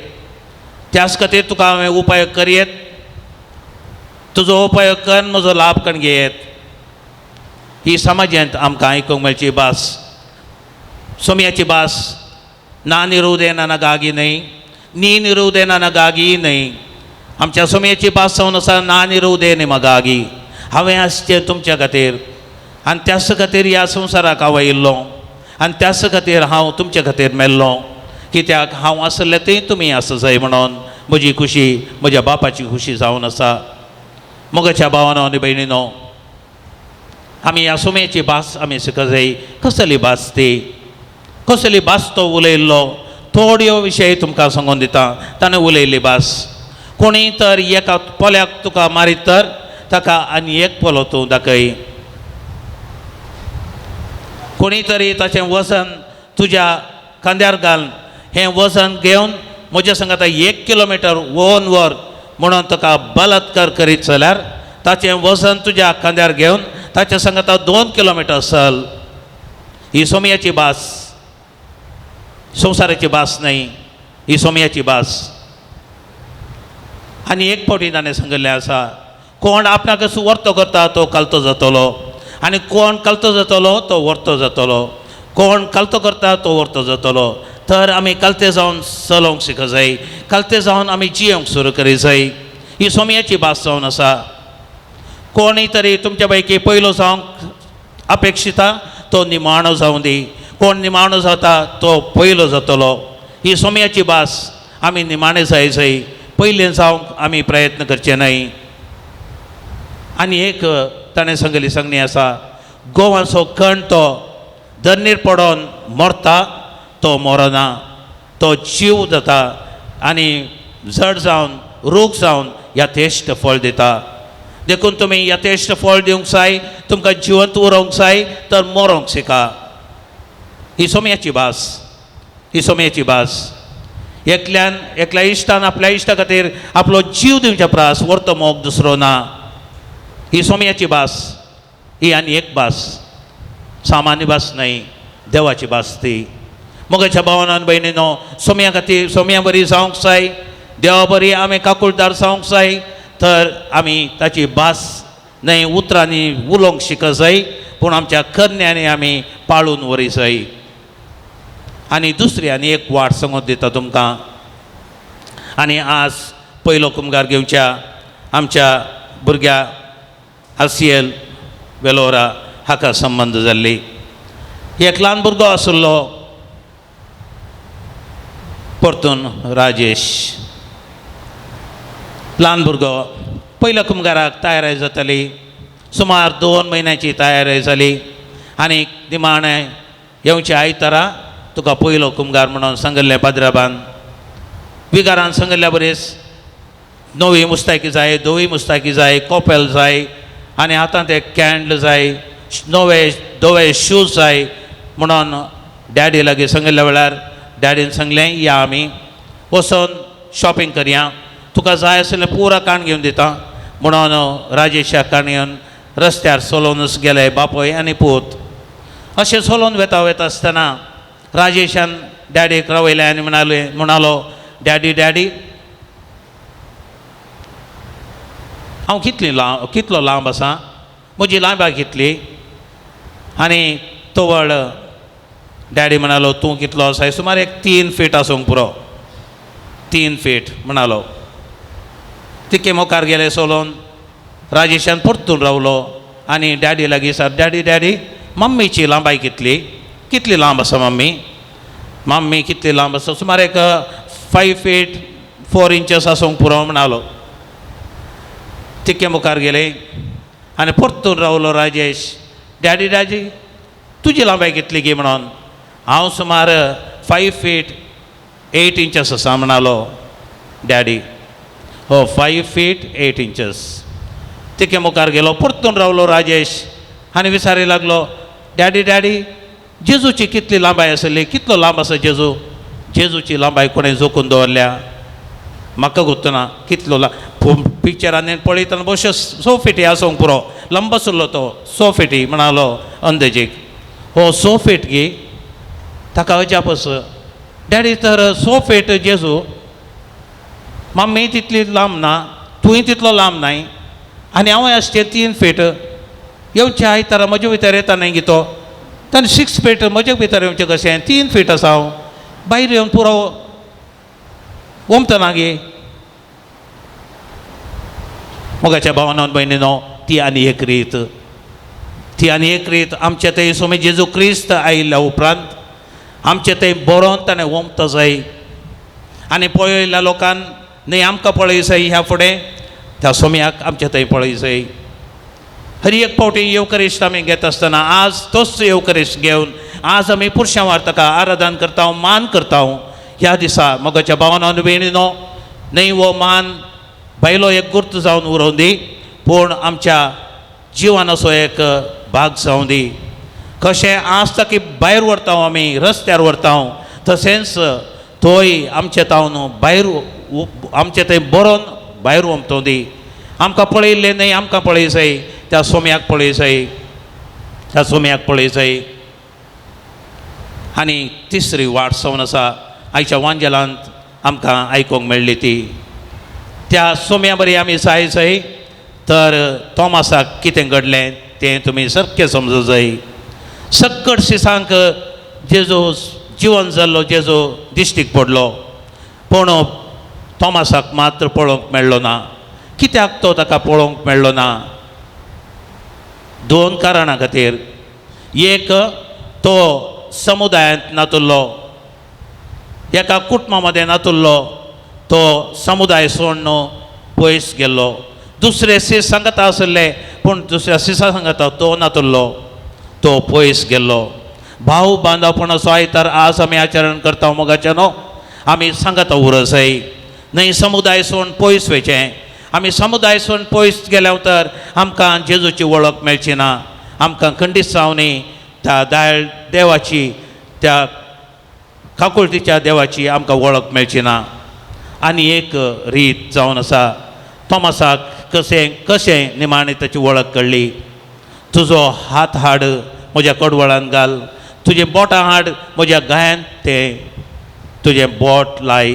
त्याच खातीर तुका हांवें उपयोग करयेत तुजो उपयोग कर म्हजो लाभ करून घेयेत ही समाजांत आमकां आयकूंक मेळची भास सोम्याची भास ना निरू दे ना नगागी न्हय नी निरू दे ना नगागी न्हय आमच्या सोम्याची भास जावन आसा ना निरू दे मगागी हांवें आसचें तुमच्या खातीर आनी त्याच खातीर ह्या संवसाराक हांव येयल्लो आनी त्याच खातीर हांव तुमच्या खातीर मेल्लो कित्याक हांव आसलें तें तुमी आसा जाय म्हणून म्हजी खुशी म्हज्या बापाची खुशी जावन आसा मोगाच्या भावानो आनी भयणीनो आमी ह्या सोम्याची भास आमी शिकूंक जाय कसली भास ती कसली भास तो उलयल्लो थोड्यो विशय तुमकां सांगून दिता ताणें उलयल्ली भास कोणी तर एका पोल्याक तुका मारीत तर ताका आनी एक पोलो तूं दाखय कोणी तरी ताचें वजन तुज्या खांद्यार घाल हें वजन घेवन म्हज्या सांगात 1 किलोमिटर वोन वर म्हणून ताका बलात्कार करीत जाल्यार ताचें वजन तुज्या खांद्यार घेवन ताच्या सांगात 2 किलोमिटर चल ही सोम्याची भास संवसाराची भास न्हय ही सोम्याची भास आनी एक फावटी ताणें सांगिल्लें आसा कोण आपणाक सुवर्तो करता तो कालतो जातलो आनी कोण कालतो जातलो तो वर्तो जातलो कोण कालतो करता तो वर्तो जातलो तर आमी कालते जावन चलोवंक शिकूंक जाय कालते जावन आमी जियोंक सुरू करूंक जाय ही सोम्याची भास जावन आसा कोणय तरी तुमच्या पैकी पयलो जावंक अपेक्षिता तो निमाणो जावं दी कोण निमाणो जाता तो पयलो जातलो ही सोम्याची भास आमी निमाणे जाय पयलें जावंक आमी प्रयत्न करचे न्हय आनी एक ताणें सांगली सांगणी आसा गोवाचो कण तो धरणीर पडोन मरता तो मरना तो जीव जाता आनी जड जावन रूख जावन यथेश्ट फळ दिता. देखून तुमी यथेश्ट फळ दिवंक जाय, तुमकां जिवंत उरोवंक जाय तर मरोंक शिका. ही सोम्याची भास, ही सोम्याची भास. एकल्या इश्टान आपल्या इश्टा खातीर आपलो जीव दिवच्या प्रास व्हरतो मोग दुसरो ना. ही सोम्याची भास, ही आनी एक भास, सामान्य भास न्हय, देवाची भास ती. मोगाच्या भावान भयणीनो, सोम्या खातीर सोम्या बरी जावंक जाय, देवा बरी आमी काकूळदार जावंक जाय तर आमी ताची भास न्हय उतरांनी उलोवंक शिकूंक जाय, पूण आमच्या करण्यांनी आमी पाळून व्हरी जाय. आनी दुसरी आनी एक वाट सांगून दिता तुमकां. आनी आज पयलो कुमगार घेवच्या आमच्या भुरग्या आसियल वेलोरा हाका संबंद जाल्ली. एक ल्हान भुरगो आशिल्लो परतून राजेश, ल्हान भुरगो. पयल्या कुमगाराक तयारी जाताली, सुमार 2 म्हयन्याची तयारी जाली. आनी निमाणें येवच्या आयतारा तुका पयलो कुमगार म्हणून सांगिल्लें पाद्राबान. विगारान सांगिल्ल्या बरेच नवी मुस्ताकी जाय, धवी मुस्ताकी जाय, कोपेल जाय आनी हातांत एक कॅन्डल जाय, धवे शूज जाय म्हणून डॅडी लागीं सांगिल्ल्या वेळार डॅडीन सांगलें या आमी वचून शॉपिंग करया, तुका जाय आसलें पुरा काण घेवन दिता म्हणून राजेशाक काण घेवन रस्त्यार चलोवनच गेले बापोय आनी पूत. अशें चलोवन वेता आसतना राजेशान डॅडीक रावयलें आनी म्हणालो डॅडी डॅडी हांव कितलो लांब आसा, म्हजी लांबा कितली. आनी तो व्हड डॅडी म्हणालो तूं कितलो आसा, सुमार एक 3 फीट आसूंक पुरो, 3 फीट म्हणालो. तिके मुखार गेले चलोवन. राजेशान परतून रावलो आनी डॅडी लागीं सांग डॅडी डॅडी मम्मीची लांबाय कितली लांब आसा मम्मी, मम्मी कितली लांब आसा, सुमार एक 5 फीट 4 इंचस आसूंक पुरो म्हणालो. तिके मुखार गेले आनी परतून रावलो राजेश. डॅडी डॅडी तुजी लांबाय कितली गे म्हणून. हांव सुमार 5 फीट 8 इंचस आसा म्हणालो डॅडी. हो 5 फीट 8 इंचस. तिके मुखार गेलो, परतून रावलो राजेश आनी विचारूंक लागलो डॅडी डॅडी जेजूची कितली लांबाय आसली, कितलो लांब आसा जेजू. जेजूची लांबाय कोणें जोखून दवरल्या म्हाका गुर्तना कितलो पिक्चरांनी पळयतना बश्यो 6 फिटी आसूंक पुरो, लंब आसलो तो 6 फिटी म्हणालो अंदाजीक. हो 6 फीट गे, ताका अजाप आस. डॅडी तर 6 फीट जेजू, मम्मी तितली लांब ना, तुवें तितलो लांब नाय आनी हांव आसचे 3 फीट. येवच्या आयतारा म्हजे भितर येता न्हय गे तो, ताणें 6 फीट म्हजे भितर येवचें कशें, 3 फीट आसा हांव, भायर येवन पुरो ओमतना गे. मोगाच्या भावानो भयणीनो, ती आनी एक रीत, ती आनी एक रीत. आमचे थंय सोमी जेजू क्रिस्त आयिल्ल्या उपरांत आमचे थंय बरोवन ताणें ओमतो जाय. आनी पळयल्ल्या लोकांन न्हय आमकां पळय जाय ह्या फुडें, त्या सोम्याक आमचे थंय पळय जाय. हर एक फावटी येवकरिश्ट आमी घेत आसतना आज तोच येवकरिश्ट घेवन आज आमी पुरशांवार ताका आराधन करता, मान करता. ह्या दिसा मोगाच्या भावानो भयणीनो, न्हय हो मान भायलो एक गुर्त जावन उरोवं दी, पूण आमच्या जिवानाचो एक भाग जावं दी. कशें आसता की भायर व्हरता आमी, रस्त्यार व्हरता, तशेंच थंय आमचे तावन भायर आमचे थंय बरोवन भायर ओमतो दी. आमकां पळयल्लें न्हय, आमकां पळय जाय, त्या सोम्याक पळय जाय, त्या सोम्याक पळय जाय. आनी तिसरी वाट जावन आसा आयच्या वांजेलांत आमकां आयकूंक मेळ्ळी ती. त्या सोम्या बरी आमी जाय जाय तर तोमासाक कितें घडलें तें तुमी सारकें समजूं जाय. सक्कट सिसांक जेजू जिवन जाल्लो जेजू दिश्टीक पडलो, पूण तोमासाक मात्र पळोवंक मेळ्ळो ना. कित्याक तो ताका पळोवंक मेळ्ळो ना? 2 कारणां खातीर. एक, तो समुदायांत नातुल्लो, एका कुटुंबा मदें नातुल्लो, तो समुदाय सोडून पयस गेल्लो. दुसरे सीस सांगता आसले पूण दुसऱ्या सिसा सांगता तो नातुल्लो, तो पयस गेल्लो. भाव बांदवपणाचो आयतार आज आमी आचरण करता मोगाच्या न्हू. आमी सांगता उरसय न्हय समुदाय सोडून पयस वयचें आमी समुदाय सोडून पयस गेल्या तर आमकां जेजूची वळख मेळची ना आमकां खंडीत सावनी त्या दायळ देवाची त्या काकुळटीच्या देवाची आमकां वळख मेळची ना आनी एक रीत जावन आसा तोमासाक कशें निमाणे ताची वळख कळ्ळी तुजो हात हाड म्हज्या कडवळान घाल तुजें बोटां हाड म्हज्या गायन तें तुजें बोट लाय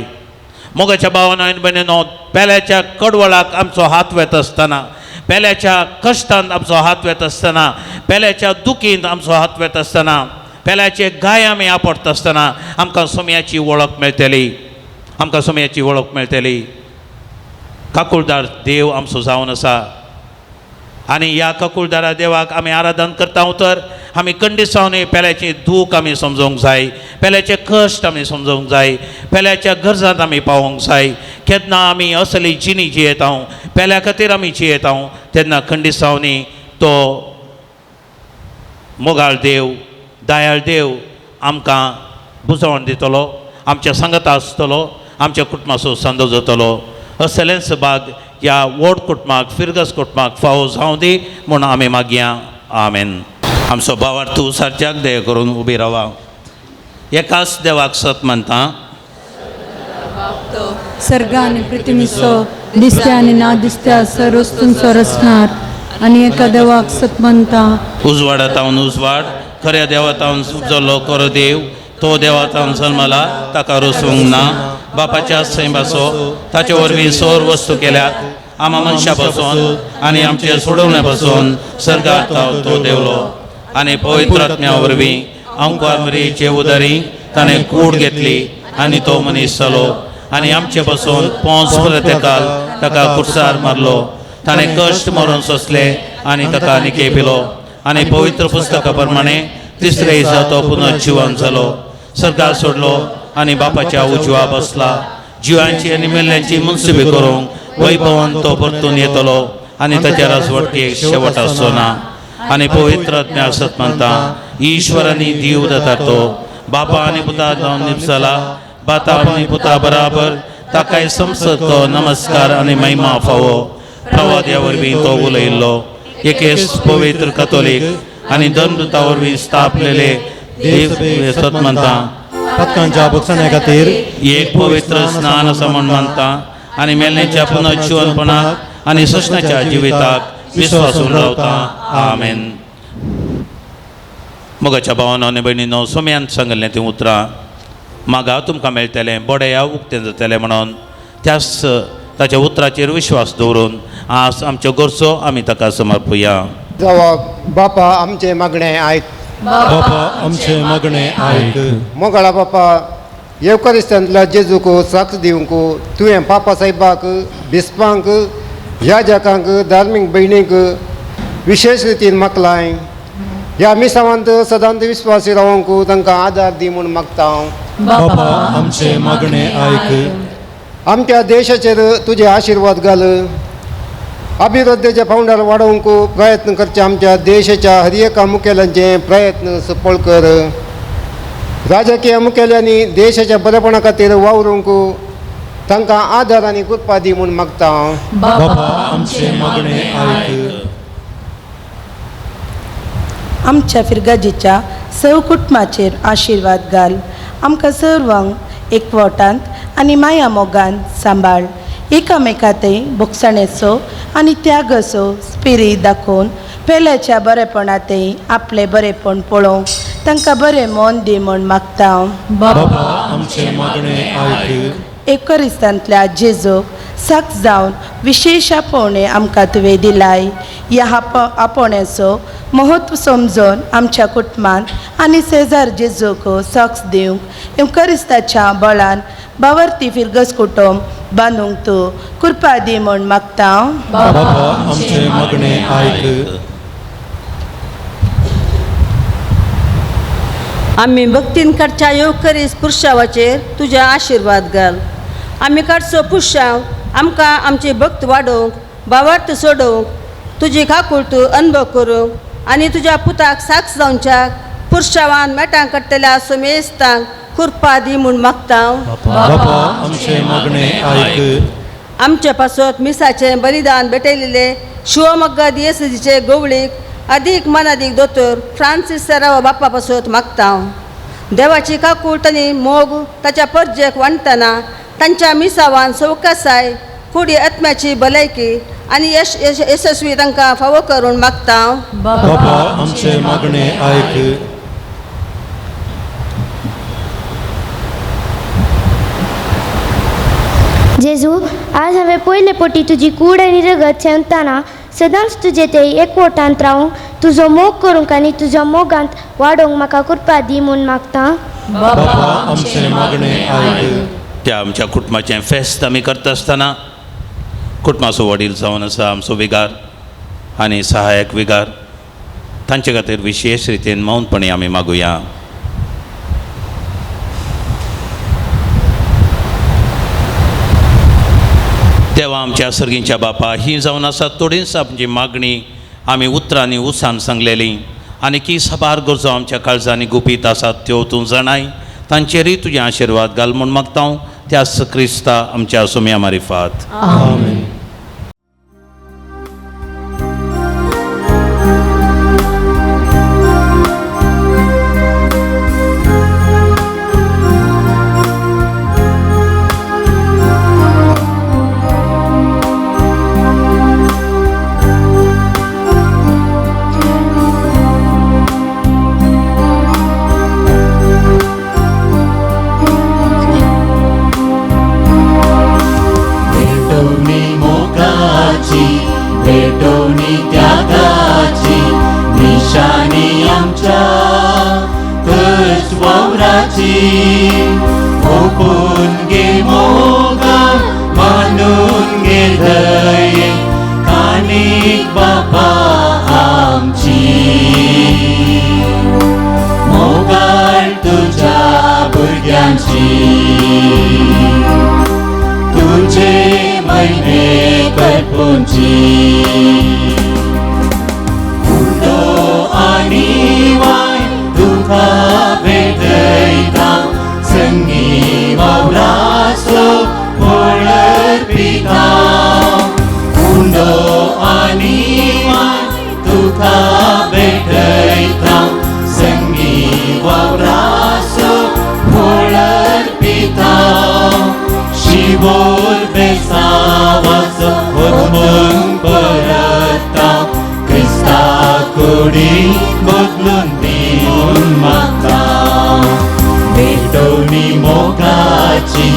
मोगाच्या भावान आनी भयणीनो पेल्याच्या कडवळाक आमचो हात वेत आसतना पेल्याच्या कश्टांत आमचो हात वेत आसतना पेल्याच्या दुखींत आमचो हात वेत आसतना पेल्याचे गाय आमी आपडटा आसतना आमकां सोम्याची वळख मेळटली आमकां सोम्याची वळख मेळटली काकुळदार देव आमचो जावन आसा आनी ह्या काकुळदारा देवाक आमी आराधन करता तर आमी खंडीत सावनी पेल्याचें दूख आमी समजूंक जाय पेल्याचे कश्ट आमी समजूंक जाय पेल्याच्या गरजांत आमी पावोंक जाय केन्ना आमी असली जिणी जियेता पेल्या खातीर आमी जियेता तेन्ना खंडीत सावनी तो मोगाळ देव दयाळ देव आमकां बुजवण दितलो आमच्या सांगाता आसतलो आमच्या कुटुंबाचो संदो जातलो असलेंच भाग ह्या व्हड कुटुंबाक फिरगस कुटुंबाक फावो जावं दी म्हूण आमी मागया आमेन आमचो भावार तूं सारक्याक दया करून उबी रावा एकाच देवाक सत म्हणटा सर्ग आणि पृथ्वीचो दिसत्या आणि ना दिसत्या सर्वस्तूंचो रचणार आणि एका देवाक सत म्हणटा उजवाडातावन उजवाड खऱ्या देवातावन उजलो खरो देव तो देवातावन जल्मला ताका रसूंक ना बापाच्या सैमाचो ताचे वरवीं सौर वस्तू केल्यात आमा मनशा पासून आनी आमचे सोडवण्या पासून सर्गात तो देवलो आनी पवित्र आत्म्या वरवीं अंकुर मरीचे उदारी ताणें कूड घेतली आनी तो मनीस जालो आनी आमचे पासून पोंच तेकाल ताका कुर्सार मारलो ताणें कश्ट मरून सोंसले आनी ताका निके पिलो आनी पवित्र पुस्तका प्रमाणे तिसरे दिसा तो पुनर्जीवन जालो सर्गार सोडलो आनी बापाच्या उजवा बसला जिवांची आनी मेल्ल्यांची मुनसिबी करूंक वैभवान तो परतून येतलो आनी ताच्या राजवटकेक शेवट आसचो ना आनी पवित्र आत्म्या सत म्हणटा ईश्वरानी दीव दातारतो बापा आनी पुता जावन निपसला बाता आनी पुता बराबर ताकाय समसतो नमस्कार आनी महिमा फावो प्रवाद्या वरवीं तो उलयल्लो एकेच पवित्र कथोलीक आनी दंडुता वरवीं स्थापलेले देव सत म्हणटा पत्कांच्या भक्षणा खातीर एक पवित्र स्नान असं म्हण मानता आनी मेल्ल्यांच्या पुनर्जीवनपणाक आनी सशनाच्या जिविताक विश्वासून रावता आमेन मोगाच्या भावानो आनी भयणीनो सोम्यान सांगलें तीं उतरां मागा तुमकां मेळटलें बोड्या उक्तें जातलें म्हणून त्याच ताच्या उतराचेर विश्वास दवरून आज आमच्यो गरजो आमी ताका समर्पुया जावं बापा आमचे मागणें आयक बापा आमचे मागणे आयक मोगाळा बापा येवकारिस्तांतल्या जेजूक साक्ष दिवंक तुवें पापा साहेबाक बिस्पांक ह्या जगांक धार्मीक भयणीक विशेष रितीन मागलाय ह्या मिसावांत सदांत विस्वासी रावंक तांकां आदार दी म्हूण मागता बापा आमचे मागणे आयक आमच्या देशाचेर तुजे आशिर्वाद घाल अभिवृद्धीचे पावंड्यार वाडोवंक प्रयत्न करचे आमच्या देशाच्या हर एका मुखेल्यांचे प्रयत्न सफळ कर राजकीय मुखेल्यांनी देशाच्या बरेपणा खातीर वावरूंक तांकां आदार आनी कृपा दी म्हूण मागता बापा आमचे मागणे आयक आमच्या फिरगाजीच्या सव कुटुंबाचेर आशिर्वाद घाल आमकां सर्वांक एकवटांत आनी माया मोगान सांबाळ एकामेकांतय भोगसणेचो आनी त्यागाचो स्पिरीट दाखोवन पेल्याच्या बरेपणांतय आपलें बरेपण पळोवंक तांकां बरें मन दी म्हूण मागता बापा आमचे मागणे आयक एकरिस्तांतल्या जेजूक साक्ष जावन विशेष आपोवणे आमकां तुवें दिलाय ह्या आपोवण्याचो महत्व समजून आमच्या कुटुंबांत आनी शेजार जेजूक साक्ष दिवंक एकरिस्ताच्या बळान बावर्ती फिरगस कुटुंब बांदूंक तूं कृपा दी म्हूण मागता बापा आमचे मागणे आयक आमी भक्तीन काडच्या येवकरीस पुरुषावाचेर तुज्या आशिर्वाद घाल आमी काडचो पुरुषाव आमकां आमची भक्त वाडोवंक भावार्थ सोडोवंक तुजी काकूळट अनुभव करूंक आनी तुज्या पुताक साक्ष जावच्या पुरुषावान मेटांक काडटल्या सोमेस्तांक कृपा दी म्हूण मागता बापा आमचे मागणे ऐक. आमच्या पासत मिसाचें बलिदान भेटयलेले शिवमोग्गाद येसुजीचे गवळीक अदीक मनादीक दोतोर फ्रांसीस सेरावो बापा पासत मागता देवाची काकूट आनी मोग ताच्या परजेक वांटतना तांच्या मिसावान सवकासाय कुडी आत्म्याची भलायकी आनी यशस्वी तांकां फावो करून मागता बापा आमचे मागणे ऐक. जेजू आज हांवें पयले पटी तुजी कूड आनी रगत शेणतना सदांच तुजे ते एकवटांत रावंक तुजो मोग करूंक आनी तुज्या मोगांत वाडोवंक म्हाका कृपा दी म्हूण मागता बापा आमचे मागणे ऐक. त्या आमच्या कुटुंबाचें फेस्त आमी करता आसतना कुटुंबाचो वडील जावन आसा आमचो विगार आनी सहायक विगार तांचे खातीर विशेश रितीन मौनपणी आमी मागुया. देवा आमच्या सर्गींच्या बापा ही जावन आसा थोडीच आमची मागणी आमी उतरांनी उसान सांगलेली आनी की साबार गरजो आमच्या काळजांनी गुपीत आसात त्यो तूं जाणाय तांचेरय तुजे आशिर्वाद घाल म्हूण मागता त्याच क्रिस्ता आमच्या सुम्या मारिफात. आमेन. भेटवणी त्यागाची निशाणी आमच्या कश वावराची ओपून घे मोगा मानून घे दये कानीक बापा आमची मोगाळ तुझ्या भुरग्यांची तुझे महिने करपूंची उडो आनी वाय तुका भेटयता संगी वावराचो वळख पिता उडो आनी वाय तुका भेटयता संगी वावराचो वळख पिता शिवोर बेसावाचो उमंग परता क्रिस्ता कुडी बदलून दिवन म्हाका भेटवणी मोगाची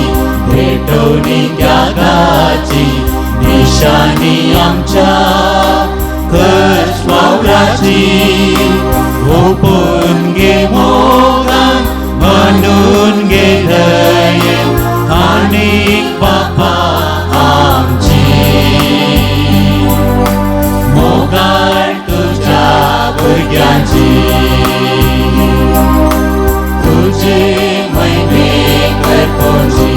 भेटवणी त्यागाची निशाणी आमच्या कश वावराची ओपून घे मोगान मांडून घे दये आनीक बापा आमची मोगाळ तुझ्या भुरग्यांची तुझे महिने करपूंची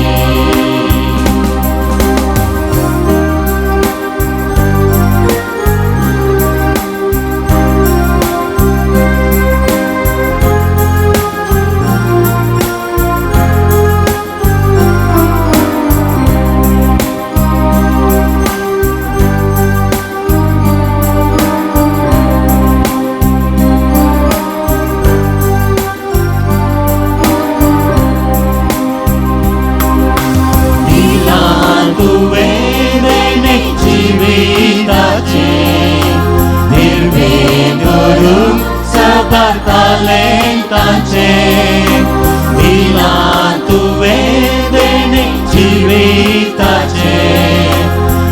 तालेंताचे दिला तुवें देणे जिविताचे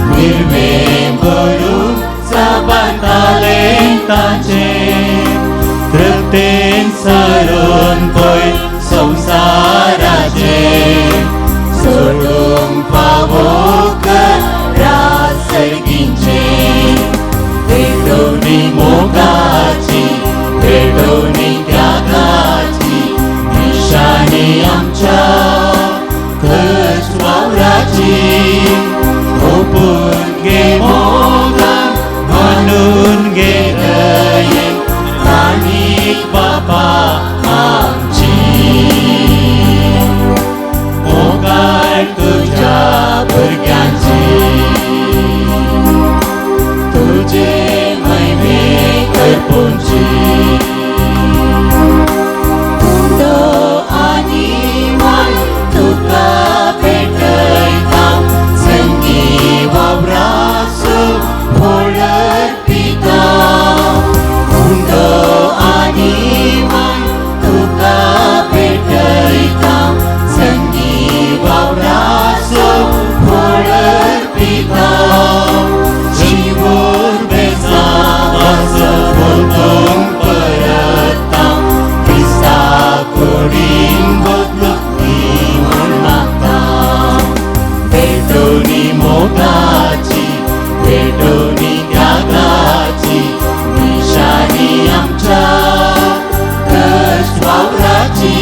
निर्वे भरून साबार तालेंताचे कृतेन सरून पळय संवसाराचे सोडूंक फावो कर रास सर्गींचे भेटवणी मोगाची भेटवणी त्यागाची निशाणी आमच्या कश वावराची ओपून घे मोगान मानून घे दये आनीक बापा करपुंची हुंडो आनी माय तुका भेटयता संगी वावरासो व्हड पिता हुंडो आनी माय तुका भेटयता संगी वावरासो व्हड पिता जीवन बेजावासो बोलूंक परता क्रिस्ता कुडीन बदलूंक ती म्हूण मागता भेटोनी मोगाची भेटोनी त्यागाची निशाणी आमच्या कश्ट वावराची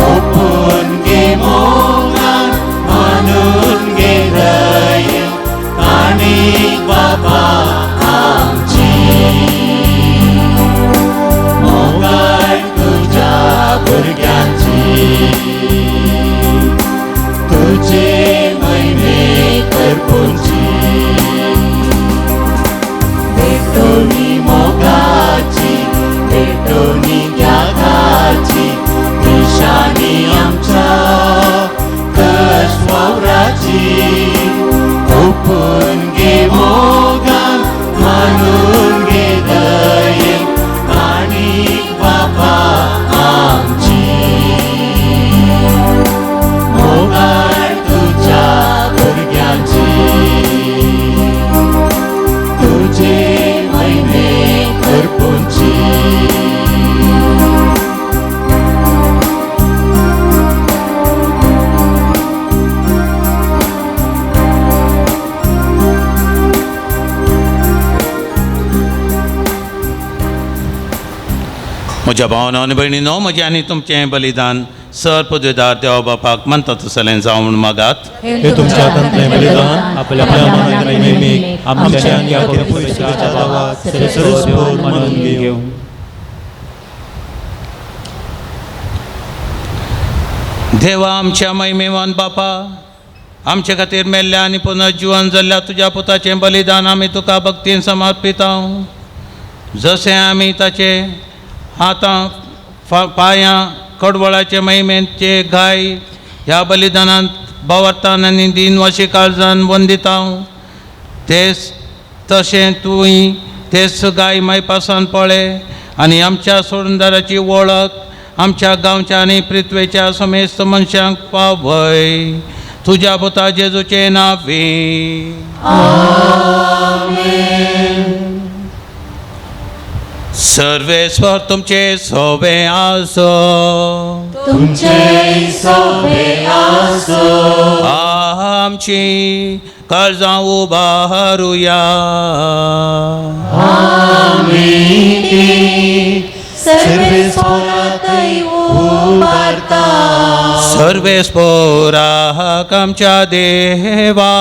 ओपून घे मोगान मानून घे दय आनीक बाबा आमची मोगाय तुज्या भुरग्यांची तुजे महिमे करपुंची भेटोनी मोगाची भेटोनी त्यागाची निशाणी आमच्या कश्ट वावराची ओपून घे मोगान मानून घे दय आनीक बाबा आमची मोगाय तुज्या भुरग्यांची तुजे महिमे करपुंची म्हज्या भावानो आनी भयणीनो म्हजें आनी तुमचें बलिदान सर पदवीदार देवा बापाक म्हणटा तसलें जावं म्हूण मागात हे तुमच्या तंतलें बलिदान आपल्या मनांतले महिमेक आमच्या आनी आपल्या पवित्राच्या देवाक सरस्वत म्हणून घेवं देवा आमच्या महिमेवान बापा आमचे खातीर मेल्ल्या आनी पुनर्जीवन जाल्ल्या तुज्या पुताचें बलिदान आमी तुका भक्तीन समर्पिता जशें आमी ताचे हातां पांयां कडवळाचे महिमेचे गाय ह्या बलिदानांत भावार्थान आनी दिनवाशी काळजान वंदिता तेच तशें तुवें तेच गाय मायपासान पळय आनी आमच्या सोडूनदाराची वळख आमच्या गांवच्या आनी पृथ्वेच्या समेस्त मनशांक पावय तुज्या पुता जेजूचे नांवे सर्वेस्वर तुमचे सोबे आसो तुमचे सोबे आसो आमची काळजां उबारुया सर्वेस्पोराक आमच्या देवाक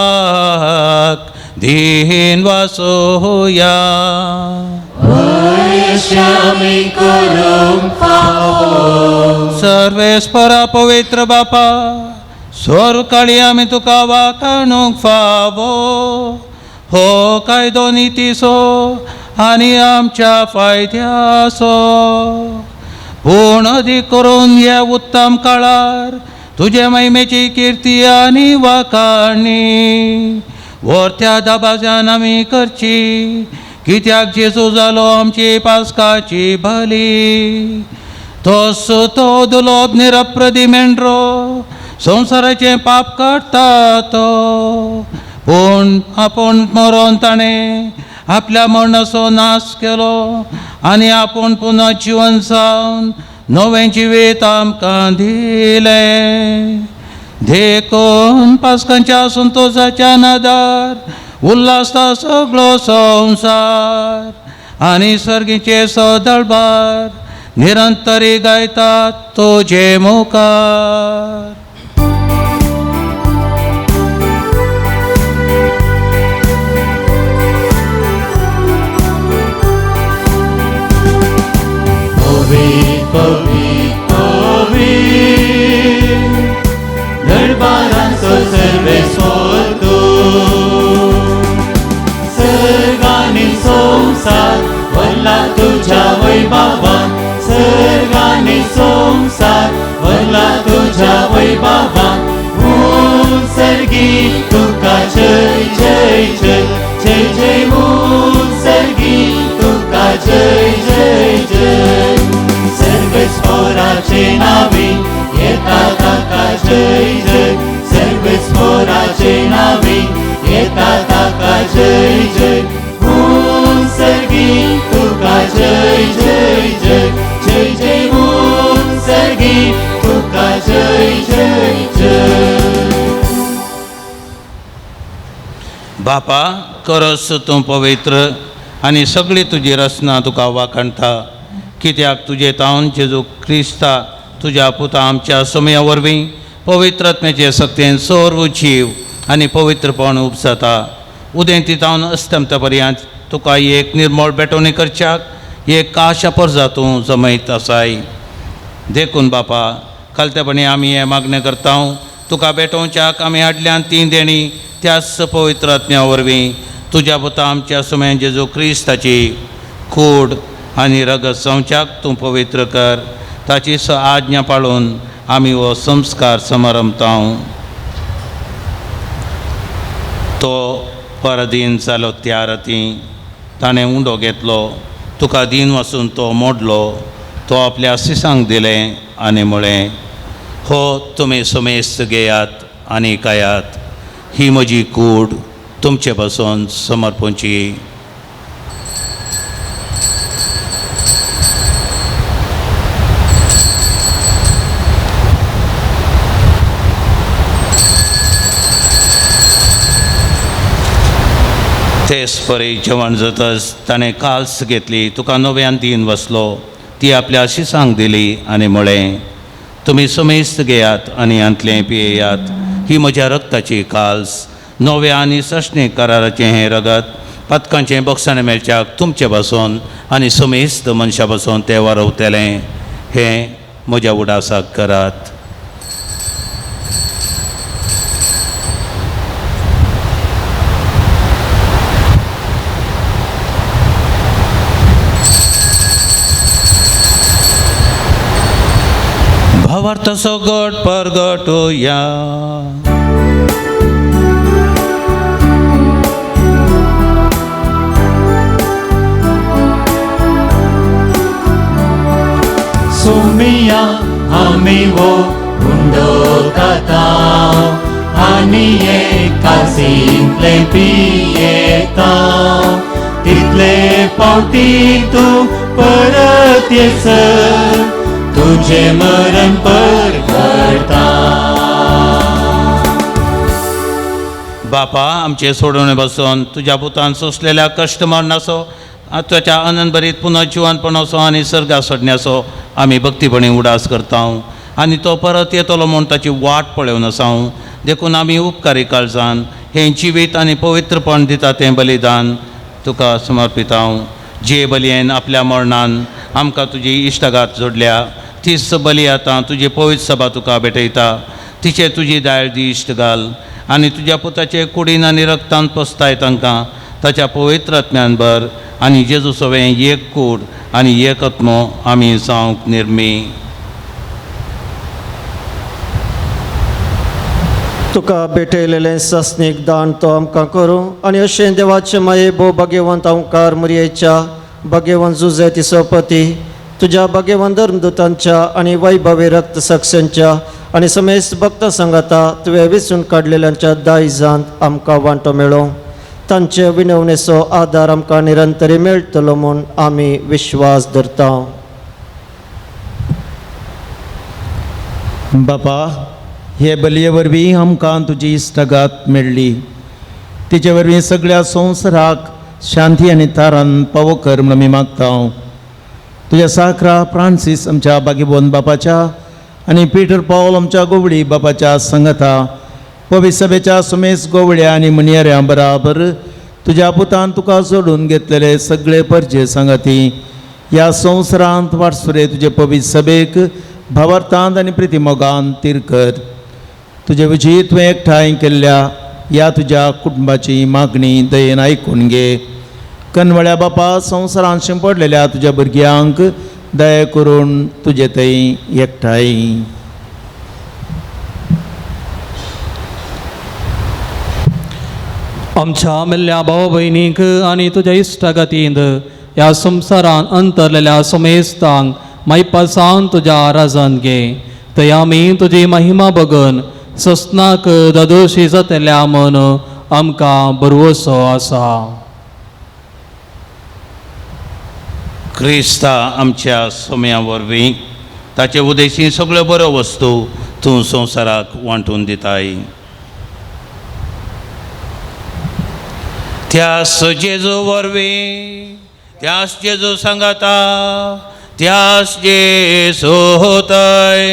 दिन वासोया सर्वेस्परा पवित्र बापा स्वर काळी आमी तुका वाखाणूंक फावो हो कायदो नितीसो आनी आमच्या फायद्याचो पूण अदीक करून ह्या उत्तम काळार तुजे महिमेची कीर्ती आनी वाखाणणी व्हरत्या दाबाज्यान आमी करची कित्याक जेजू जालो आमची पास्काची बली तोच तो दुलोब निरप्रदी मेंढरो संवसाराचें पाप काडटा तो पूण आपूण मरोन ताणें आपल्या मरणाचो नाश केलो आनी आपूण पुनः जीवन जावन नवें जिवीत आमकां दिलें देखून पास्कांच्या संतोशाच्या नादार उल्हासता सगळो संवसार आनी सर्गीचे सदळबार निरंतरी गायतात तुजे मुखार दरबारांचो सर्वेस्वर तूं सर्गांनी संवसार वल्ला बाबा सर्गी तुका जय जय जय जय जय सर्गी तुका जय जय जय सर्वेस्वराचे नावे येता ताका जय जय सर्वेस्वराचे नावे येता ताका जय जय सर्गी तुका जय जय जय जय जय सर्गी तुका जय जय जय बापा करस तूं पवित्र आनी सगळी तुजी रचना तुका वाखणटा कित्याक तुजे तावन जेजू क्रिस्ता तुज्या पुता आमच्या सुमया वरवीं पवित्रत्मेचे सत्तेन सर्व जीव आनी पवित्रपण उपसता उदेंती तावन अस्तंत पर्यंत तुका एक निर्मळ बेटोवणी करच्याक एक काशा परजा तूं जमयत आसाय देखून बापा खालतेपणी आमी हें मागणें करता तुका बेटोवच्याक आमी हाडल्यान ती देणी त्याच पवित्र आत्म्या वरवीं तुज्या पुता आमच्या सुमया जेजू क्रिस्ताची कूड आनी रगत संवच्याक तूं पवित्र कर ताची आज्ञा पाळून आमी हो संस्कार समारंभता तो परदीन जालो त्या राती ताणें उंडो घेतलो तुका दिन वचून तो मोडलो तो आपल्या सिसांक दिलें आनी म्हळें हो तुमी सुमेस्त घेयात आनी खायात ही म्हजी कूड तुमचे पासून समर्पूंची तेच परी जेवण जातच ताणें काल्स घेतली तुका नव्यान दिन वसलो ती आपल्या शिसांक दिली आनी म्हळें तुमी सुमेस्त घेयात आनी अंतलें पियेयात ही म्हज्या रक्ताची काल्स नव्या आनी सश्णीक कराराचें हें रगत पथकांचें बक्षण मेळच्याक तुमचे पासून आनी सुमेस्त मनशा पासून तें वारवतलें हें म्हज्या उडासाक करात भावार्थसो गट परगटोया सुमिया आमी वो उंडो खाता आनी एकासिंतले पियेता तितले पावटी तूं परत येस तुझे मरण परगटा बापा आमचे सोडून बसून तुझ्या पुतान सोसलेल्या कश्ट मरणाचो तुझ्या आनंदभरीत पुनर्जीवनपणाचो आनी सर्गा सोडण्याचो आमी भक्तीपणी उडास करता आनी तो परत येतलो म्हूण ताची वाट पळोवन आसा देखून आमी उपकारी काळजान हें जिवीत आनी पवित्रपण दिता तें बलिदान तुका समर्पिता जे बलयेन आपल्या मरणान आमकां तुजी इश्टगात जोडल्या तीच बली आतां तुजी पवित्र सभा तुका भेटयता तिचे तुजी दायळदी इश्ट घाल आनी तुज्या पुताचे कुडीन आनी रक्तान पोसताय तांकां ताच्या पवित्र आत्म्यान भर आनी जेजू सवें एक कूड आनी एक आत्मो आमी जावंक निर्मी तुका भेटयलेलें सस्नीक दान तो आमकां करूं आनी अशें देवाचे माये भोव भाग्यवंत ओंकार मरयेच्या भाग्यवंत जुजे तिसोपती तुझ्या भाग्यवंत धर्मदूतांच्या आनी वैभवी रक्त साक्षांच्या आनी समेस्त भक्त संगता तुवें विसून काडलेल्यांच्या दायजांत आमकां वांटो मेळो तांचे विनवणेचो आदार आमकां निरंतरी मेळटलो म्हूण आमी विश्वास धरता बापा हे बलये वरवीं आमकां तुजी इश्टगात मेळ्ळी तिचे वरवीं सगळ्या संवसाराक शांती आनी तारान पावो कर म्हूण आमी मागता तुझ्या साखरा फ्रांसीस आमच्या भाग्यवंत बापाच्या आनी पिटर पॉल आमच्या गोवडी बापाच्या संगता पवित्र सभेच्या सुमेस गोवड्या आनी मुनियऱ्यां बराबर तुज्या पुतान तुका सोडून घेतलेले सगळे परजे संगती ह्या संवसारांत वाटसुरे तुजे पवित्र सभेक भावार्थांत आनी प्रितीमोगान तीर कर तुजे विशीं तुवें एकठांय केल्ल्या ह्या तुज्या कुटुंबाची मागणी दयेन आयकून घे कनवळ्या बापा संवसारांत शिंपडलेल्या तुज्या भुरग्यांक दया करून तुजे थंय एकठांय आमच्या मेल्ल्या भाव भयणीक आनी तुज्या इश्टागतींत ह्या संवसारान अंतरलेल्या समेस्तांक मायपासान तुज्या आराधन घे थंय आमी तुजी महिमा बगन सस्नाक ददोशी जातल्या मन आमकां बरवसो आसा. क्रिस्ता आमच्या सोम्या वरवीं ताचे उदेशी सगळ्यो बऱ्यो वस्तू तूं संवसाराक वांटून दिताय. त्यास जेजू वरवीं त्यास जेजू सांगाता त्यास जेजू होताय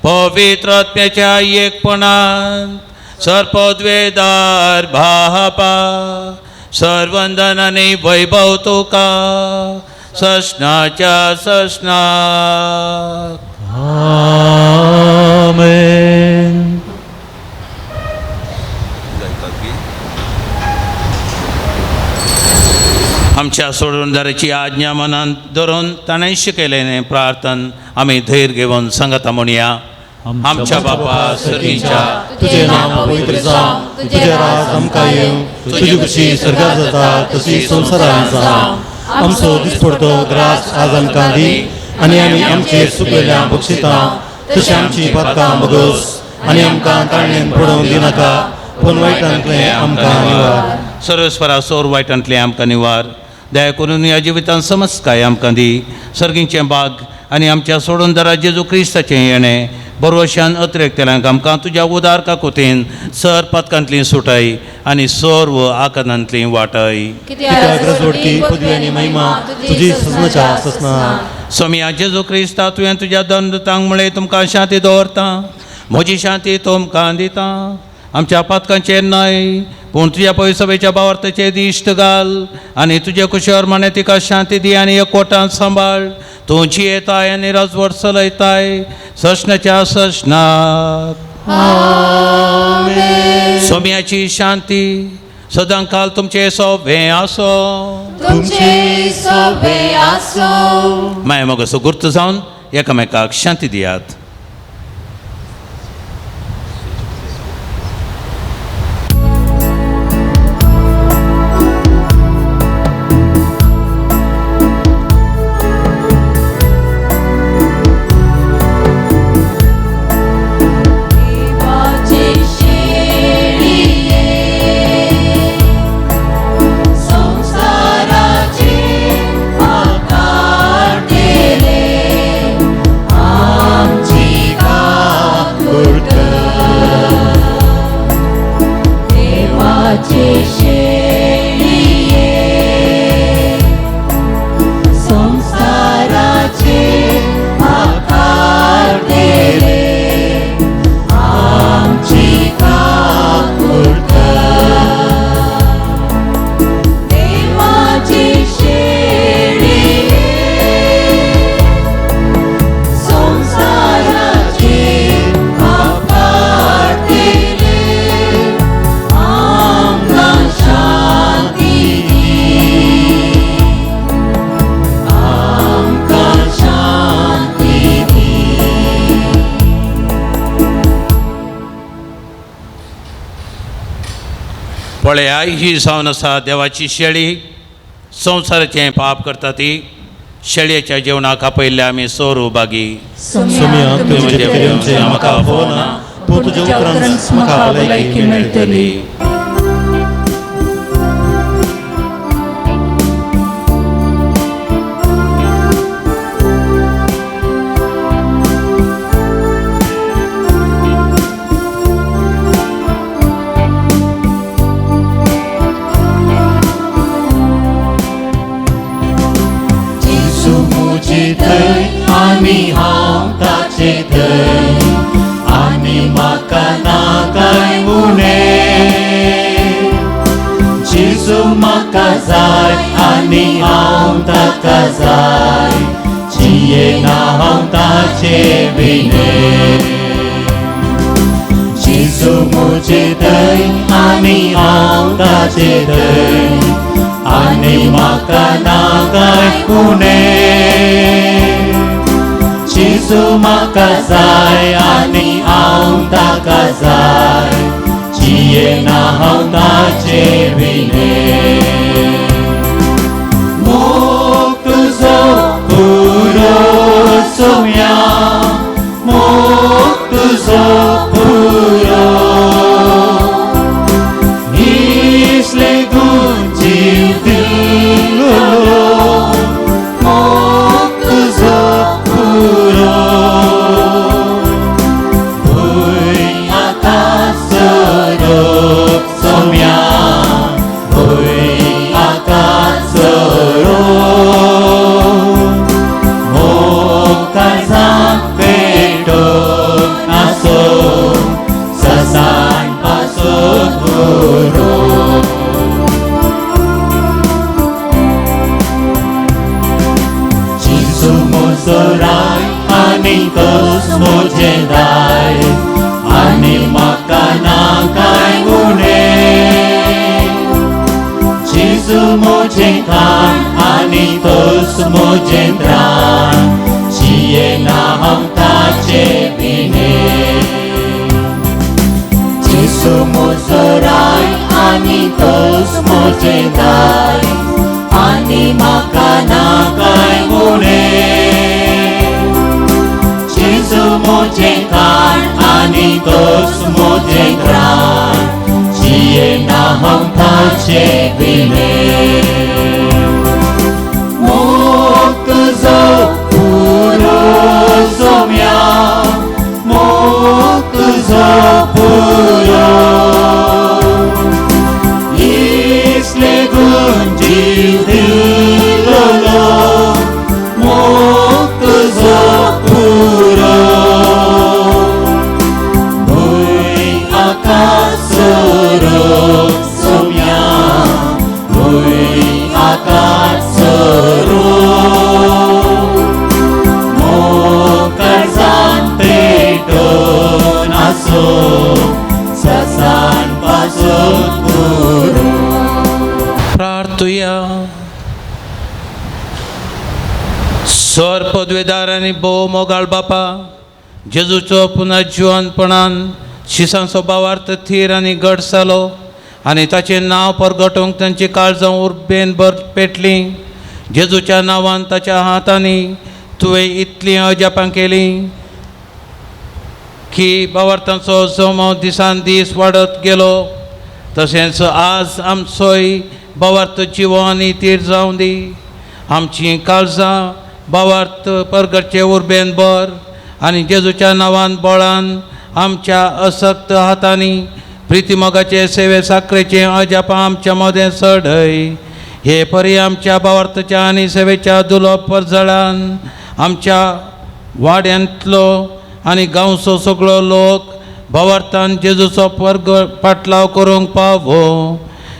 पवित्र आत्म्याच्या एकपणान सर्पद्वेदार बापा सर्वंदन आनी वैभव तुका ससनाच्या ससनाक. आमेन. आमच्या सोडूनदाराची आज्ञा मनात धरून ताणें शिकयलें प्रार्थन आमी धैर्य घेवन सांगता म्हणया. आमच्या बापा सर्गीच्या तुझे नाम पवित्र जावं, तुझे राज आमकां येवं, तुजी कशी स्वर्गांत जाता तशी संवसारांत जावं. आमचो दिसपडतो ग्रास आज आमकां दी आनी आमी आमचेर चुकलेल्या बक्षितां तशी आमची पातकां बगोस आनी आमकां ताळणेन पडोवंक दिनाका पूण वायटांतलें आमकां निवार. सर्वस्वरा सोर वायटांतलें आमकां निवार. दया करून ह्या जिवितांत समजकाय आमकां दी. सर्गीचें बाग आनी आमच्या सोडूनदारा जेजू क्रिस्ताचें येणें बरोवश्यान अतिरेकतेल्यांक आमकां तुज्या उदार काकुतेन सर पथकांतली सुटाय आनी सर्व आकारांतली वाटाय. जोडकी पदवी आनी महिमा तुजी ससनाच्या ससनाक. सोम्या जेजू क्रिस्ता तुवें तुज्या दंडतांक म्हळें तुमकां शांती दवरता म्हजी शांती तुमकां दिता. आमच्या पातकांचेर न्हय पूण तुज्या पवित्र सभेच्या भावार्थाचेर दिश्ट घाल आनी तुजे कुशीवर माने तिका शांती दी आनी एकवटान सांबाळ. तूं जियेताय आनी राजवट चलयताय ससनाच्या ससनाक. सोम्याची शांती सदां काल तुमचे सोबे आसो. माय मोगसो गुर्त जावन एकामेकाक शांती दियात. पळया ही जावन आसा देवाची शेळी संवसाराचें पाप करता ती. शेळयेच्या जेवणाक आपयल्ले आमी सोरू बागी. म्हाका भोवना पूण तुज्या उपरांत म्हाका भलायकी मेळटली. आनी हांव ताचे थंय आनी म्हाका नाकाय उणें. जेजू म्हाका जाय आनी हांव ताका जाय जियेना हांव ताचे विणे. जेजू म्हजे थंय आनी हांव ताचे थंय आनी म्हाका नाकाय उणें. जेजू म्हाका जाय आनी हांव ताका जाय जियेना हांव ताचे विणे मोग तुजो पुरो सोम्या मोग तुजो पुरो इसले गुण जीव दिलो मोग तुजो पुरो भुंय आकाश सोरोप सोम्या भुंय आकाश सोरोप मोग काळजाक पेटोवन आसो ससान पासोन पुरो Jesu म्हजो राय आनी तोच म्हजें दाय आनी म्हाका ना कांय उणें जेजू म्हजें खाण आनी तोच म्हजें त्राण जियेना हांव ताचे विणे जेजू म्हजो राय आनी तोच म्हजें दाय आनी म्हाका ना कांय उणें जेजू म्हजें खाण आनी तोच म्हजें त्राण जियेना हांव ताचे विणे मोग तुजो पुरो सोम्या मोग तुजो पुरो इसले गुण जीव दिलो मोग तुजो पुरो भुंय आकाश सोरोप सोम्या भुंय आकाश सोरोप मोग काळजान पेटोवन आसो ससान पासोन पुरो प्रार्थुया सर पदवेदार आनी भोव मोगाळ बापा जेजूचो पुनर्जिवनपणान शिसांचो भावार्थ थीर आनी घट जालो आनी ताचें नांव परगटोवंक तांची काळजां उर्बेन पेटलीं जेजूच्या नांवान ताच्या हातांनी तुवें इतलीं अजापां केलीं की भावार्थांचो जमो दिसान दीस वाडत गेलो तशेंच आज आमचोय भावार्थ जिवो आनी तीर जावं दी आमचीं काळजां भावार्थ परगटचे उर्बेन भर आनी जेजूच्या नांवान बळान आमच्या असक्त हातांनी प्रितीमोगाचे सेवे साखरेचे अजापां आमच्या मदें चडय हे परी आमच्या भावार्थाच्या आनी सेवेच्या दुलो परजळान आमच्या वाड्यांतलो आनी गांवचो सगळो लोक भावार्थान जेजूचो पाटलाव करूंक पावो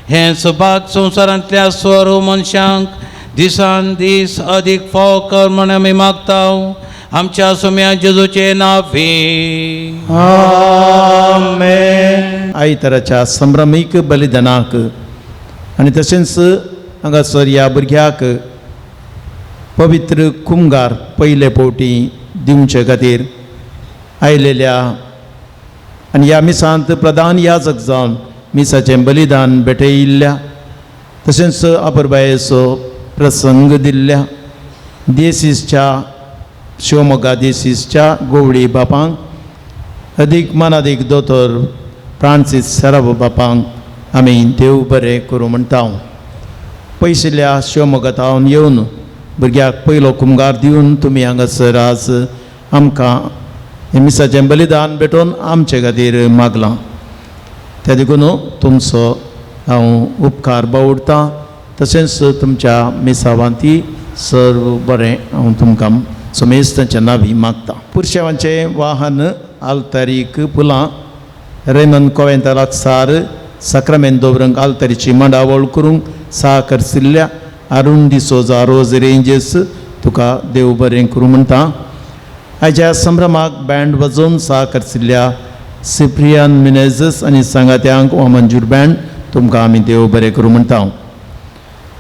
हें सभाग संवसारांतल्या सर्व मनशांक दिसान दीस अदीक फाव कर म्हण आमी मागताव आमच्या सोम्या जेजूचे नांवे आमेन. आयताराच्या संभ्रमीक बलिदानाक आनी तशेंच हांगासर ह्या भुरग्याक पवित्र कुमगार पयले फावटी दिवचे खातीर आयलेल्या आनी ह्या मिसांत प्रधान याजक जावन मिसाचें बलिदान भेटयिल्ल्या तशेंच अपुरबायेचो प्रसंग दिल्ल्या देसीसच्या शिवमोगा देसीसच्या गोवळी बापांक अदीक मानादीक दोतोर फ्रांसीस सेरावो बापांक आमी देव बरें करूं म्हणटा पयशिल्ल्या शिवमोगातावन येवन भुरग्याक पयलो कुमगार दिवन तुमी हांगासर आज आमकां हे मिसाचें बलिदान भेटोवन आमचे खातीर मागलां त्या देखून तुमचो हांव उपकार बावडटां तशेंच तुमच्या मिसावांती सर्व बरें हांव तुमकां समेस्तांच्या नांवी मागतां. पुरशेवांचें वाहन आलतारीक पुलां रेमन कोवेंता लागसार साक्रामेंत दवरूंक आलतारीची मांडावळ करूंक सहकारशिल्ल्या अरुण डिसोजा रोज रेंजेस तुका देव बरें करूं म्हणटा. आयच्या संभ्रमाक बँड वाजोवन सहकारशिल्ल्या सिप्रियान मिनेझस आनी सांगात्यांक हो मंजूर बँड तुमकां आमी देव बरें करूं म्हणटा.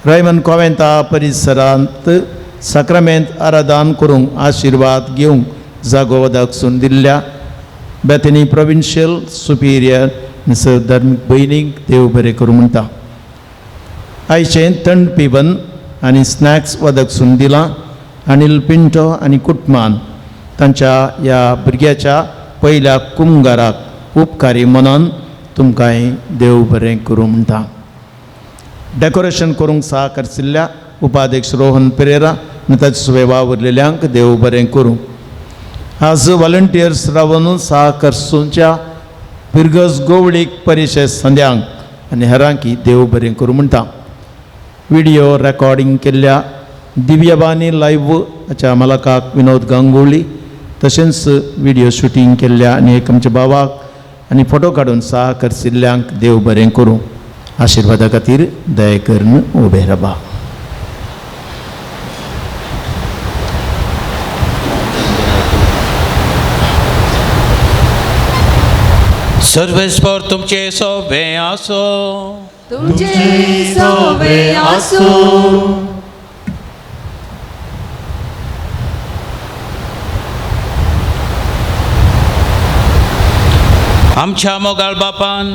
रायमन कोवेंता परिसरांत साक्रामेंत आराधन करूंक आशिर्वाद घेवंक जागो वदकसून दिल्ल्या बेथनी प्रोविन्शियल सुपिरियर आनी धर्मीक भयणीक देव बरें करूं म्हणटा. आयचें थंड पिवन आनी स्नॅक्स वदकसून दिलां. अनिल पिंटो आनी कुटमान तांच्या ह्या भुरग्याच्या पयल्या कुमगाराक उपकारी मनान तुमकांय देव बरें करूं म्हणटा. डेकोरेशन करूंक सहकारशिल्ल्या उपाध्यक्ष रोहन पेरेरा आनी ताचे सुवे वावरलेल्यांक देव बरें करूं. आज वॉलंटियर्स रावन सहकारसूच्या फिरगस गोवळीक परिशद संद्यांक आनी हेरांकी देव बरें करूं म्हणटा. व्हिडिओ रेकॉर्डिंग केल्ल्या दिव्यबानी लायव्ह हाच्या मालकाक विनोद गांगुळी तशेंच व्हिडिओ शूटिंग केल्ल्या आनी आमच्या भावाक आनी फोटो काडून सहकारशिल्ल्यांक देव बरें करूं. आशिर्वादा खातीर दया करून उबे राबा. सर्वेस्पर तुमचे सोबे आसो. तुमचे सोबे आसो. आमच्या मोगाळ बापान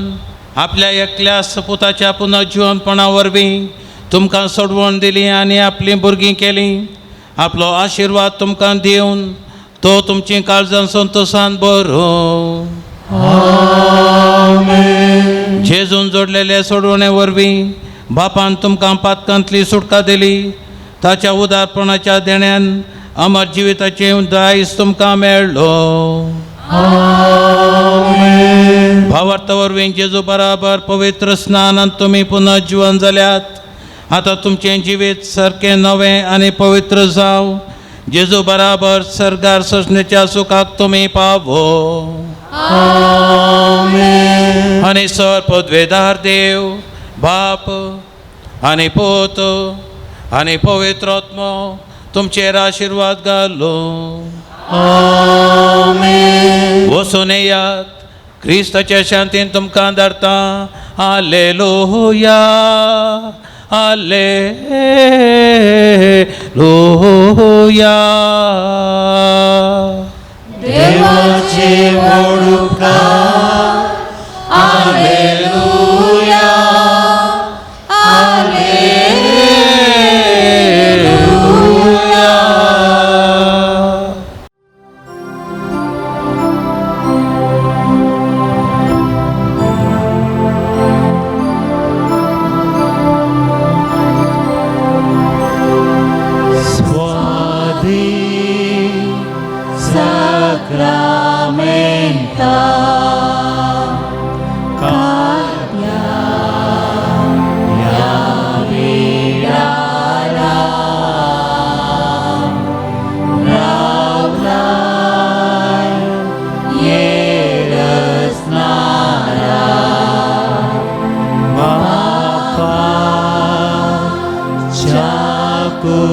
आपल्या एकल्या सपुताच्या पुनर्जीवनपणा वरवीं तुमकां सोडवण दिली आनी आपली भुरगीं केली. आपलो आशिर्वाद तुमकां दिवन तो तुमची काळजां संतोशान भरो. जेजून जोडलेले सोडवणे वरवीं बापान तुमकां पातकांतली सुटका दिली. ताच्या उदारपणाच्या देण्यान अमर जिविताचे दायज तुमकां मेळ्ळो. भावार्थ वरवीं जेजू बराबर पवित्र स्नानांत तुमी पुनर्जीवन जाल्यात. आतां तुमचें जिवीत सारकें नवें आनी पवित्र जावं. जेजू बराबर सर्गार सजणेच्या सुखाक तुमी पावो. आनी सर पदवेदार देव बाप आनी पूत आनी पवित्र आत्मो तुमचेर आशिर्वाद घालो. वचून येयात. क्रिस्ताच्या शांतीन तुमकां धाडटा. Hallelujah hallelujah. देवाचे मोडुकार. Hallelujah hallelujah. Sacramenta Cardia Yavirara Ravlai Yerasnara Bapa Chakubara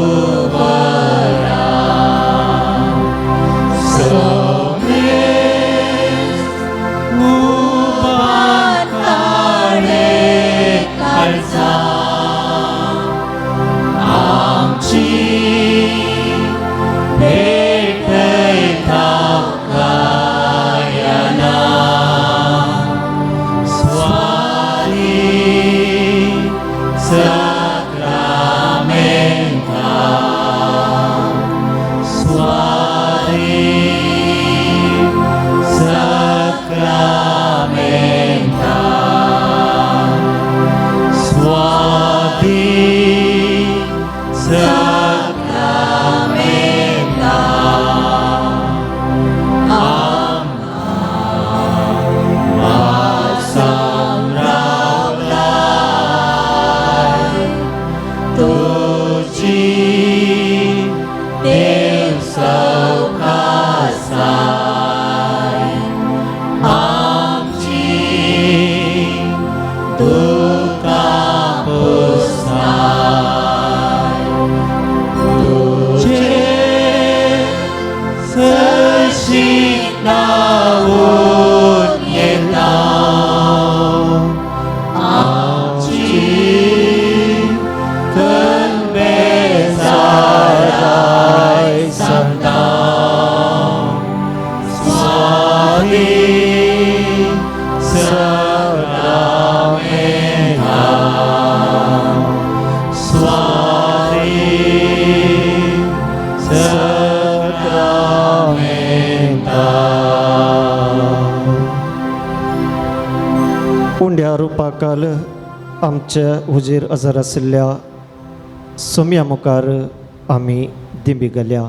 उंड्या रुपाकाल आमच्या हुजेर हजर आशिल्ल्या सोम्या मुखार आमी दिंबी गेल्या.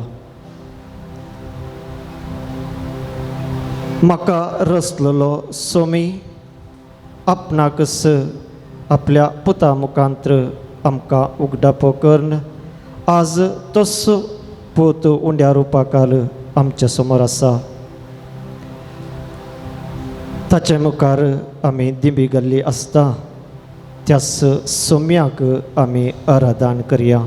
म्हाका रचलेलो सोमी आपणाकच आपल्या पुता मुखांत्र आमकां उगडापो करून आज तसो पूत उंड्या रुपाकाल आमच्या समोर आसा. ताचे मुखार आमी दिंबी गेल्ली आसता त्याच सोम्याक आमी आराधन करया.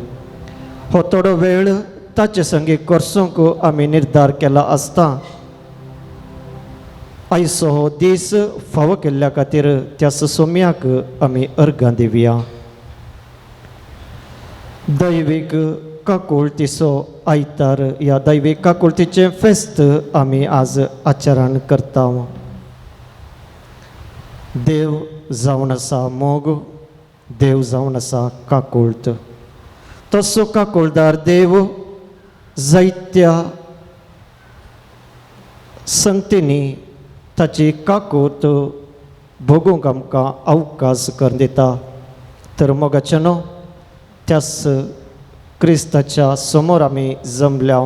हो थोडो वेळ ताचे संगी करसूंक आमी निर्धार केला आसता. आयचो हो दीस फावो केल्ल्या खातीर त्याच सोम्याक आमी अर्घां दिवया. दैवीक काकुळतीचो आयतार ह्या दैवीक काकुळतीचें फेस्त आमी आज आचरण करता. देव जावन आसा मोग, देव जावन आसा काकुळत. तसो काकुळदार देव जायत्या संगतींनी ताची काकुळत भोगूंक आमकां अवकाश करून दिता. तर मोगाचे न्हू त्याच क्रिस्ताच्या समोर आमी जमल्या,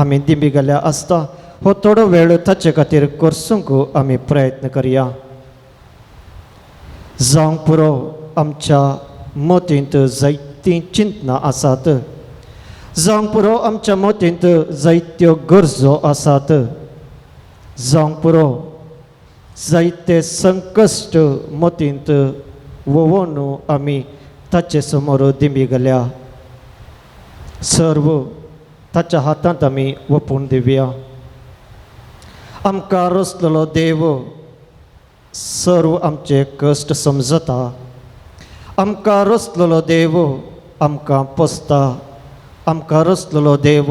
आमी दिंबी गेल्या आसता. हो थोडो वेळ ताचे खातीर करसूंक आमी प्रयत्न करया. जावंक पुरो आमच्या मतींत जायतीं चिंतनां आसात. जावंक पुरो आमच्या मतींत जायत्यो गरजो आसात. जावंक पुरो जायते संकश्ट मतींत वोवून आमी ताचे समोर दिंबी गेल्या. सर्व ताच्या हातांत आमी वपून दिवया. आमकां रचलेलो देव सर्व आमचे कश्ट समजता. आमकां रचलेलो देव आमकां पोसता. आमकां रचलेलो देव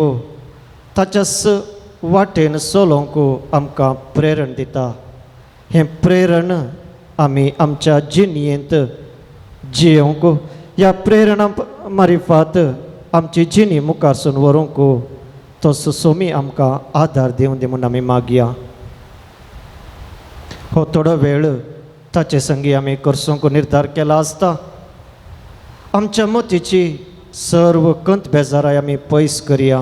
ताच्याच वाटेन चलोवंक आमकां प्रेरण दिता. हें प्रेरण आमी आमच्या जिणयेंत जियोंक, ह्या प्रेरणा मारिफात आमची जिणी मुखारसून व्हरूंक तसो सोमी आमकां आदार दिवन दी म्हूण आमी मागया. हो थोडो वेळ ताचे संगी आमी करसूंक निर्धार केला आसता. आमच्या मतीची सर्व कंत बेजाराय आमी पयस करया.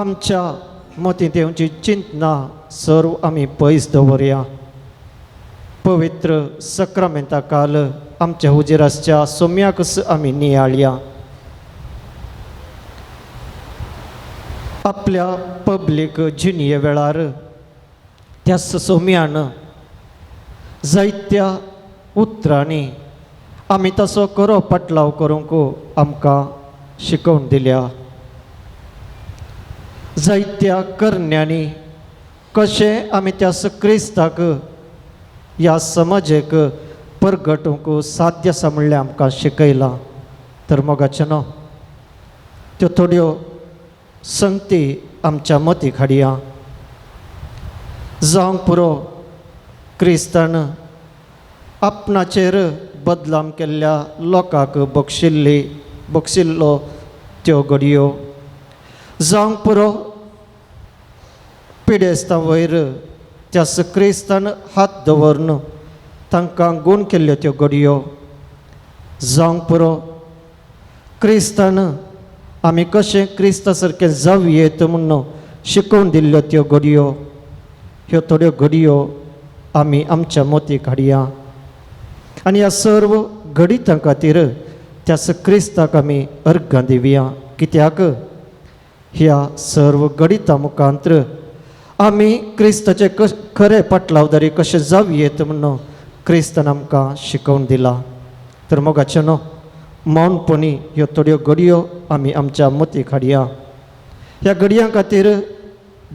आमच्या मतींत येवची चिंतनां सर्व आमी पयस दवरया. पवित्र सक्रामेंता काल आमच्या हुजिराच्या सोम्याकच आमी नियाळया. आपल्या पब्लीक जिणये वेळार त्याच सोम्यान जायत्या उतरांनी आमी तसो खरो पाटलाव करूंक आमकां शिकोवन दिल्या. जायत्या करण्यांनी कशें आमी त्या क्रिस्ताक ह्या समाजेक परगटूंक साध्य आसा म्हणलें आमकां शिकयलां. तर मोगाचें न्हू त्यो थोड्यो संगती आमच्या मतीक हाडया. जावंक पुरो क्रिस्तान आपणाचेर बदलाम केल्ल्या लोकांक बक्षिल्लो त्यो घडयो. जावंक पुरो पिडेस्तां वयर त्या क्रिस्तान हात दवरून तांकां गूण केल्ल्यो त्यो घडयो. जावंक पुरो क्रिस्तान आमी कशें क्रिस्ता सारकें जावयेत म्हणून शिकोवन दिल्ल्यो त्यो घडयो. ह्यो थोड्यो घडयो आमी आमच्या मतीक हाडया. आनी ह्या सर्व घडितां खातीर त्या क्रिस्ताक आमी अर्घां दिवया. कित्याक ह्या सर्व घडितां मुखांत्र आमी क्रिस्ताचे खरे पाटलावदारी कशें जावयेत म्हणून क्रिस्तान आमकां शिकोवन दिला. तर मोगाचें न्हू मौनपणी ह्यो थोड्यो घडयो आमी आमच्या मतीक हाडया. ह्या घडयां खातीर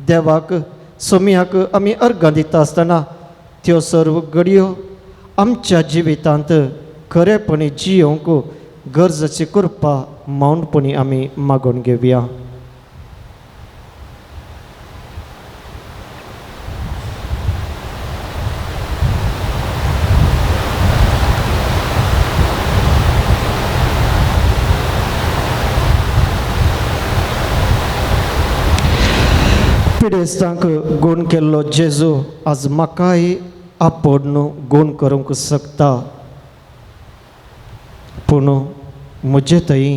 देवाक सोम्याक आमी अर्घां दिता आसतना त्यो सर्व घडयो आमच्या जिवितांत खरेपणी जियोंक गरजेची कृपा मौनपणी आमी मागून घेवया. पिडेस्तांक गूण केल्लो जेजू आज म्हाकाय आपोण गूण करूंक शकता, पूण म्हजे थंय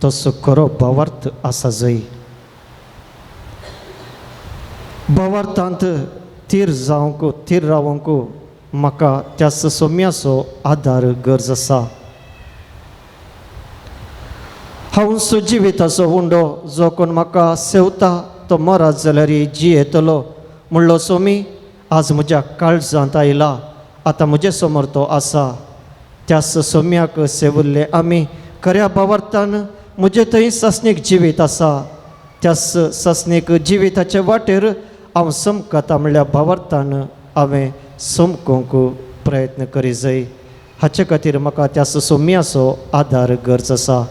तसो खरो भावार्थ आसा जंय भावार्थांत थीर रावंक म्हाका त्या सोम्याचो आदार गरज आसा. हांव जिविताचो उंडो जो कोण म्हाका सेवता तो मरत जाल्यार जी येतलो म्हणलो सोमी आज म्हज्या काळजांत आयला. आतां म्हजे समोर तो आसा. त्याच सोम्याक सेवल्ले आमी खऱ्या भावार्थान म्हजे थंय सस्नीक जिवीत आसा. त्याच सस्नीक जिविताचे वाटेर हांव समकता म्हणल्या भावार्थान हांवें समकूंक प्रयत्न करी जाय. हाचे खातीर म्हाका त्या सोम्याचो आदार गरज आसा.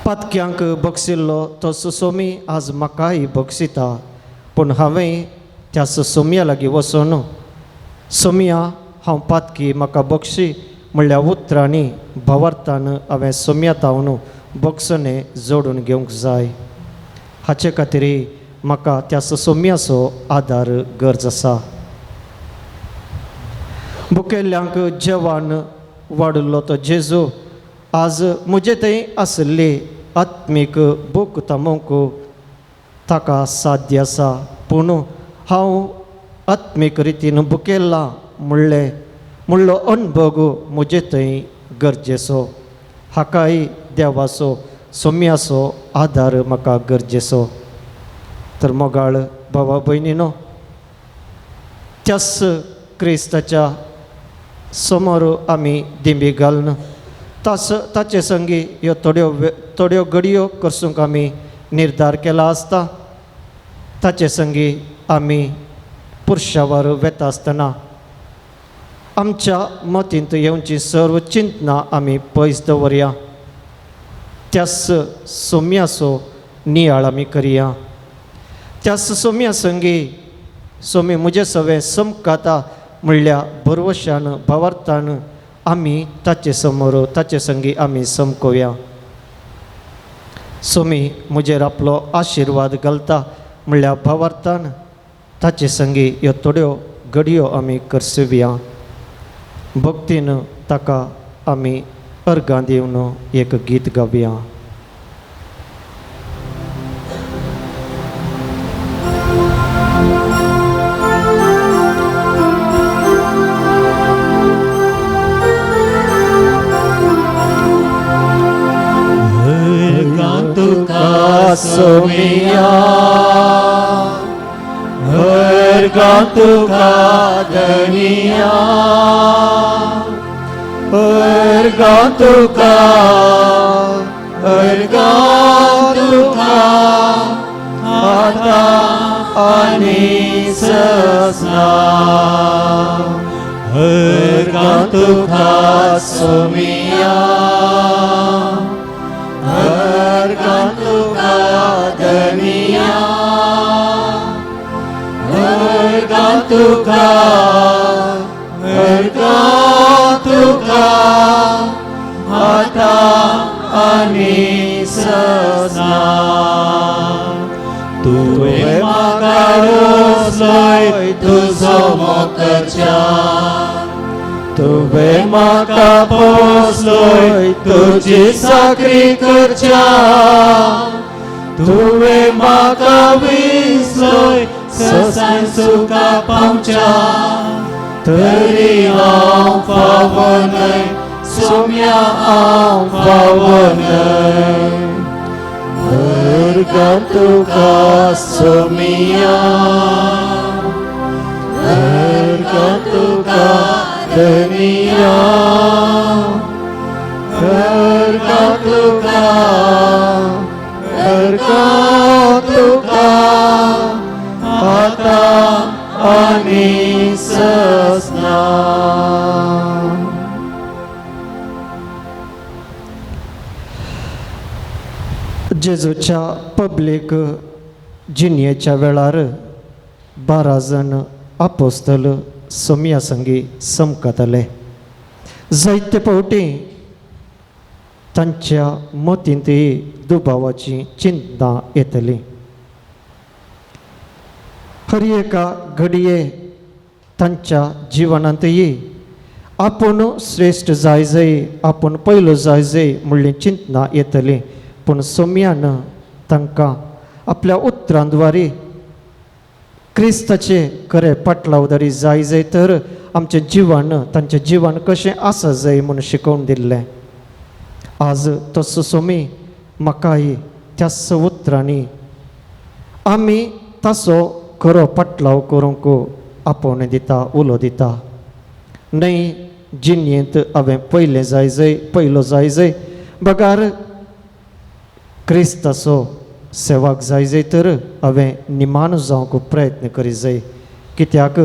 पातक्यांक बक्षिल्लो तो सोमी आज म्हाकाय बक्षिता, पूण हांवें त्या सोम्या लागीं वचून सोम्या हांव पातकी म्हाका बक्षी म्हणल्या उतरांनी भावार्थान हांवें सोम्या तावन बक्षणे जोडून घेवंक जाय. हाचे खातीर म्हाका त्या सोम्याचो आदार गरज आसा. भुकेल्ल्यांक जेवण वाडलो तो जेजू आज म्हजे थंय आसली आत्मीक भूक तामोवंक ताका साध्य आसा, पूण हांव आत्मीक रितीन भुकेल्लां म्हणलो अणभव म्हजे थंय गरजेचो. हाकाय देवाचो सोम्याचो आदार म्हाका गरजेचो. तर मोगाळ भावा भयणीनो, त्याच क्रिस्ताच्या समोर आमी दिंबी घालन ताचे संगी ह्यो थोड्यो घडयो करसूंक आमी निर्धार केला आसता. ताचे संगी आमी पुरुशावर वेता आसतना आमच्या मतींत येवची सर्व चिंतना आमी पयस दवरया. त्याच सोम्याचो नियाळ आमी करया. त्याच सोम्या संगी सोमी म्हजे सवे समकाता म्हणल्या भरवशान भावार्थान आमी ताचे समोर ताचे संगी आमी समकोवया. सोमी म्हजेर आपलो आशिर्वाद घालता म्हणल्या भावार्थान ताचे संगी ह्यो थोड्यो घडयो आमी करसुया. भक्तीन ताका आमी अर्गां दिवन एक गीत गावया. सोमिया अर्गा तुका धनिया अर्गा तुका आता आणि ससना अर्गा तुका सोमिया अर्गा तुका धनिया अर्गा तुका आता आणि ससना तुवें म्हाका रोसलोय तुजो मोखच्या तुवें म्हाका पोसलोय तुजी साकरी करच्या तुवें म्हाका विसलोय ससाय सुका पावच्या तरी हांव फावो न्हय सोम्या हांव फावो न्हय अर्गा तुका सोमिया अर्गा तुका धनिया अर्गा तुका आता आणि ससना. जेजूच्या पब्लीक जिन्येच्या वेळार 12 जण आपोस्तल सोम्या संगी समकताले. जायते फावटी तांच्या मतींतय दुबावाची चिंता येतली. हर एका घडये तांच्या जिवनांतही आपूण श्रेश्ठ जाय जाय आपूण पयलो जाय जाय म्हणली चिंतना येतली पूण सोम्यान तांकां आपल्या उतरांद्वारे क्रिस्ताचे खरे पाटलावदारी जाय जाय तर आमचें जिवन तांचें जिवन कशें आसा जाय म्हूण शिकोवन दिल्लें. आज तसो सोमी म्हाकाय त्याच उतरांनी आमी ताचो खरो पाटलाव करूंक आपोवन दिता उलो दिता. न्हय जिणेंत हांवें पयलें जाय जाय पयलो जाय जाय बगार क्रिस्ताचो सेवाक जाय जाय तर हांवें निमान जावंक प्रयत्न करीत जाय. कित्याक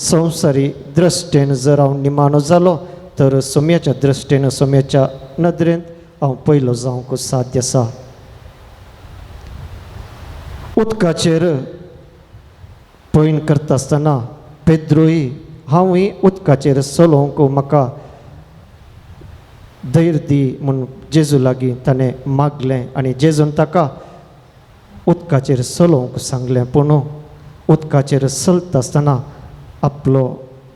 संवसारी दृश्टेन जर हांव निमाणो जालो तर सोम्याच्या दृश्टेन सोम्याच्या नदरेंत हांव पयलो जावंक साध्य आसा. उदकाचेर पयण करता आसतना पेद्रोय हांवूय उदकाचेर चलोवंक म्हाका धैर्य दी म्हूण जेजू लागीं ताणें मागलें आनी जेजून ताका उदकाचेर चलोवंक सांगलें. पूण उदकाचेर चलता आसतना आपलो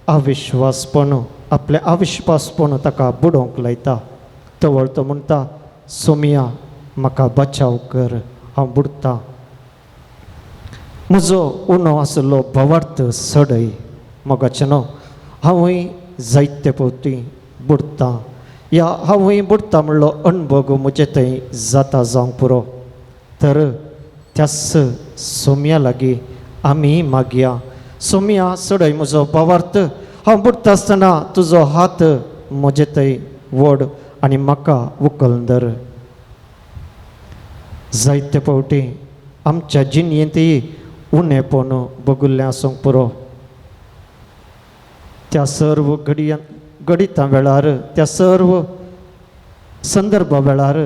अविश्वासपण आपलें अविश्वासपण ताका बुडोवंक लायता. तवळ तो म्हणटा सोमिया म्हाका बचाव कर हांव बुडटां. म्हजो उणो आसलो भवार्थ सडय मोगाचें न्हू हांवूय जायते फावटी बुडटां. या हांवूय बुडटा म्हणलो अणभव म्हजे थंय जाता जावंक पुरो. तर त्याच सोम्या लागीं आमी मागया सोम्या सडय म्हजो भावार्थ हांव बुडटा आसतना तुजो हात म्हजे थंय व्हड आनी म्हाका उखलून धर. जायते फावटी आमच्या जिणेंतय उणेपण बगुल्लें आसूंक पुरो. त्या सर्व घडिता वेळार त्या सर्व संदर्भा वेळार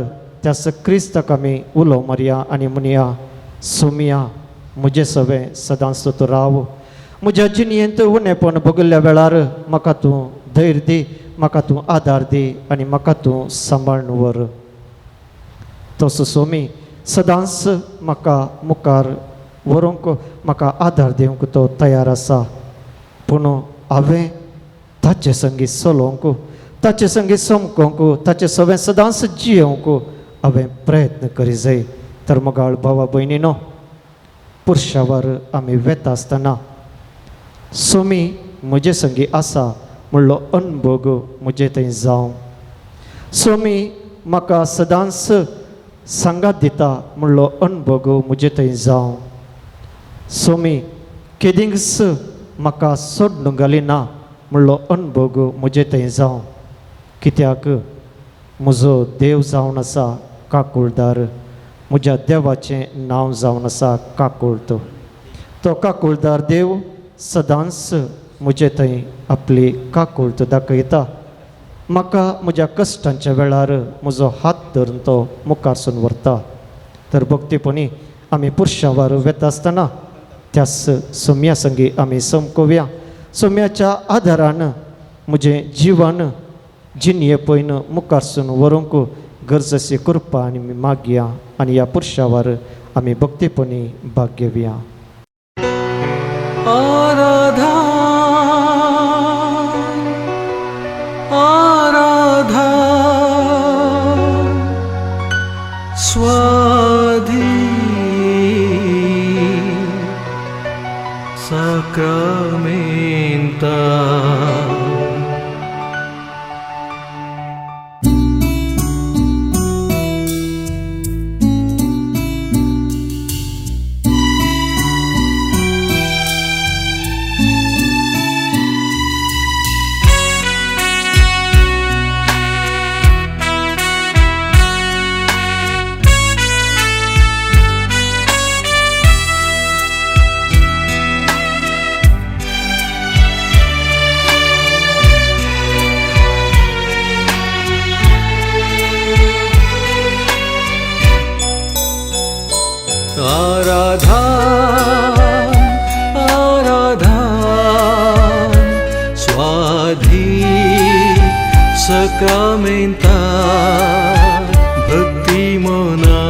त्या क्रिस्ताक आमी उलो मारया आनी म्हणया सोमिया म्हजें सवें सदांच तूं राव. म्हज्या जिणेंत उणेपण बगुल्ल्या वेळार म्हाका तूं धैर्य दी म्हाका तूं आदार दी आनी म्हाका तूं सांबाळून व्हर. तसो सोमी सदांच म्हाका मुखार व्हरूंक म्हाका आदार दिवंक तो तयार आसा. पूण हांवें ताचे संगीत चलोवंक ताचे संगीत समकोवंक ताचे सवें सदांच जियोवंक हांवें प्रयत्न करीत जाय. तर मोगाळ भावा भयणीनो पुरुशावर आमी वेता आसतना सोमी म्हजे संगी आसा म्हणलो अणभव म्हजे थंय जावं. सोमी म्हाका सदांच सांगात दिता म्हणलो अणभव म्हजे थंय जावं. सोमी केदींच म्हाका सोडून घालिना म्हणलो अणभव म्हजे थंय जावं. कित्याक म्हजो देव जावन आसा काकुळदार. म्हज्या देवाचें नांव जावन आसा काकुळत. तो काकुळदार देव सदांच म्हजे थंय आपली काकुळत दाखयता. म्हाका म्हज्या कश्टांच्या वेळार म्हजो हात धरून तो मुखारसून व्हरता. तर भक्तीपणी आमी पुरुशांवर वेता आसतना त्याच सोम्या संगी आमी समकोवया. सोम्याच्या आदारान म्हजें जिवन जिणये पयन मुखारसून व्हरूंक गरजेची कृपा आनी मागया आनी ह्या पुरुशावर आमी भक्तीपणी भाग घेवया. आराधा आराधा स्वाधी sacramenta. आराधन आराधन स्वाधी सकामेंता भक्ती मना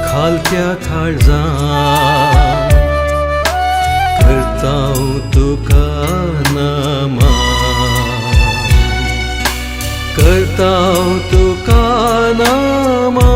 खालत्या काळजां करता तुका नमन करता तुका नमन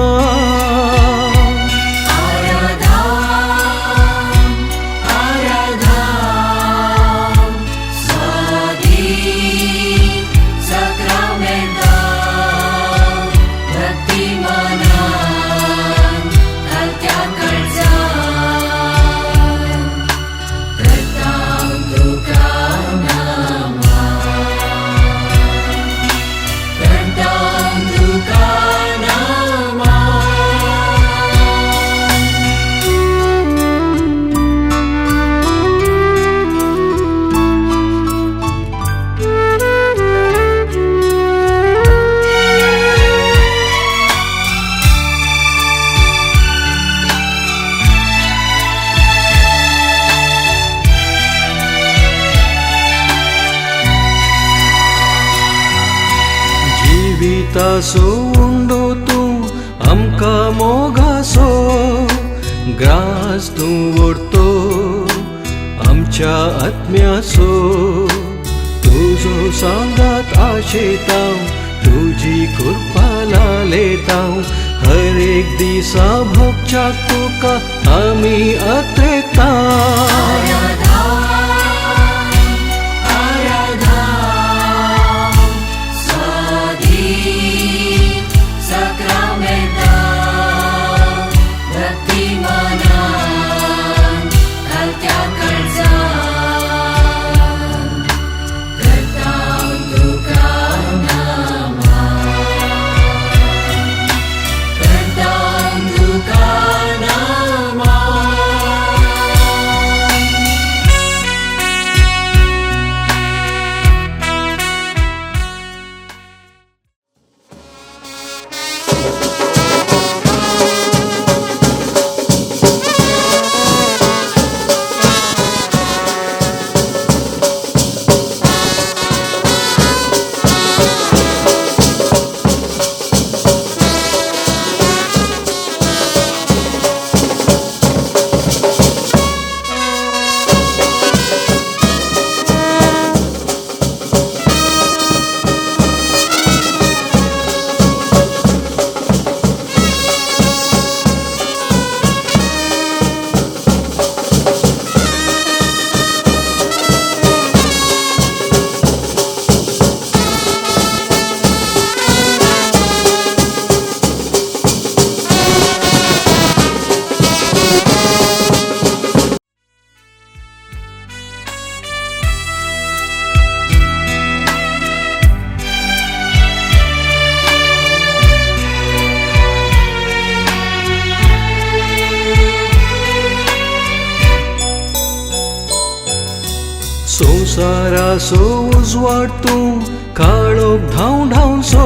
जिवितासो उंडो तूं आमकां मोगासो ग्रास तूं ओडतो आमच्या आत्म्याचो तुजो सांगात आशेतां तुजी कृपा लालेतां हर एक दिसा भोगच्याक तुका आमी अत्रेतां संसारासो उजवाड तूं काळोख धांव धांवसो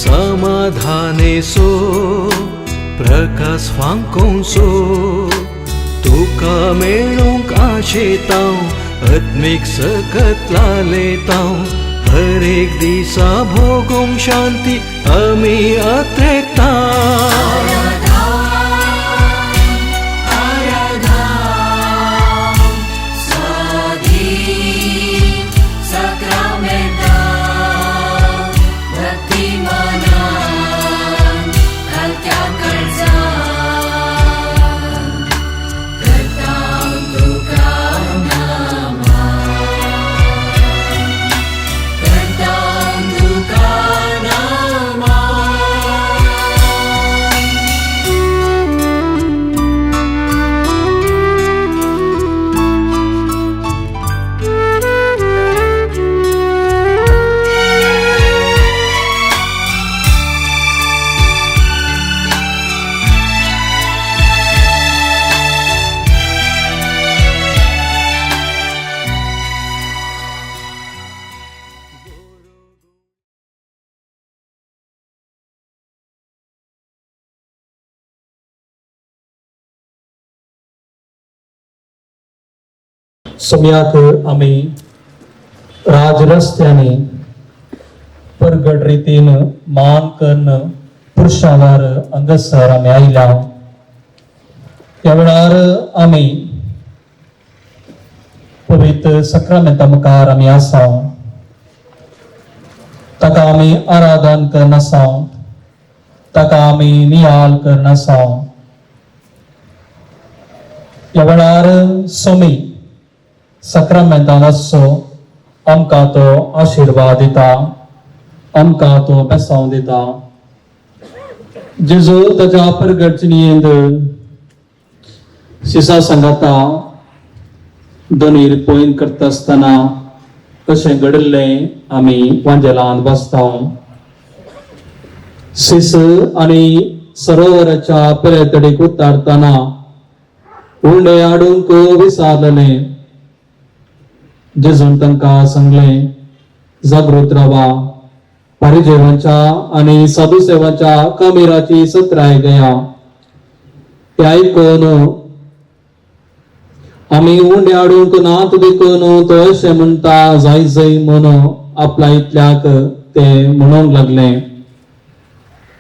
समाधानेसो प्रकाश फांकोसो तुका मेळूंक आशेतां आत्मीक सकत लालेतां हर एक दिसा भोगूंक शांती आमी अत्रेतां सोम्याक आमी राजरस्त्याने परगट रितीन मान कर्ण पुरुषांवर हांगासर आमी आयल्या. ह्या वेळार आमी पवित्र सक्रामेंता मुखार आमी आसा ताका आमी आराधन करन आसा ताका आमी नियाल करन आसा ह्या वेळार सोमी सक्रामेंतान आसचो आमकां तो आशिर्वाद दिता आमकां तो बेसांव दिता जेजू ताच्या परगटचणीयेंत सिसा सांगाता दोनीर पॉयन करता आसतना कशें घडलें आमी वांजेलांत बसता सिस आनी सरोवराच्या परेतडीक उतारतना उंडे हाडूंक विसारलेले जेजून तांकां सांगलें जागृत रावा परिजेवांच्या आनी साधुसेवांच्या कमिराची सत्राय गया ते आयकून आमी उंडे हाडूंक नात देखून तो अशें म्हणटा जाय जय म्हणून आपल्या इतल्याक ते म्हणूंक लागले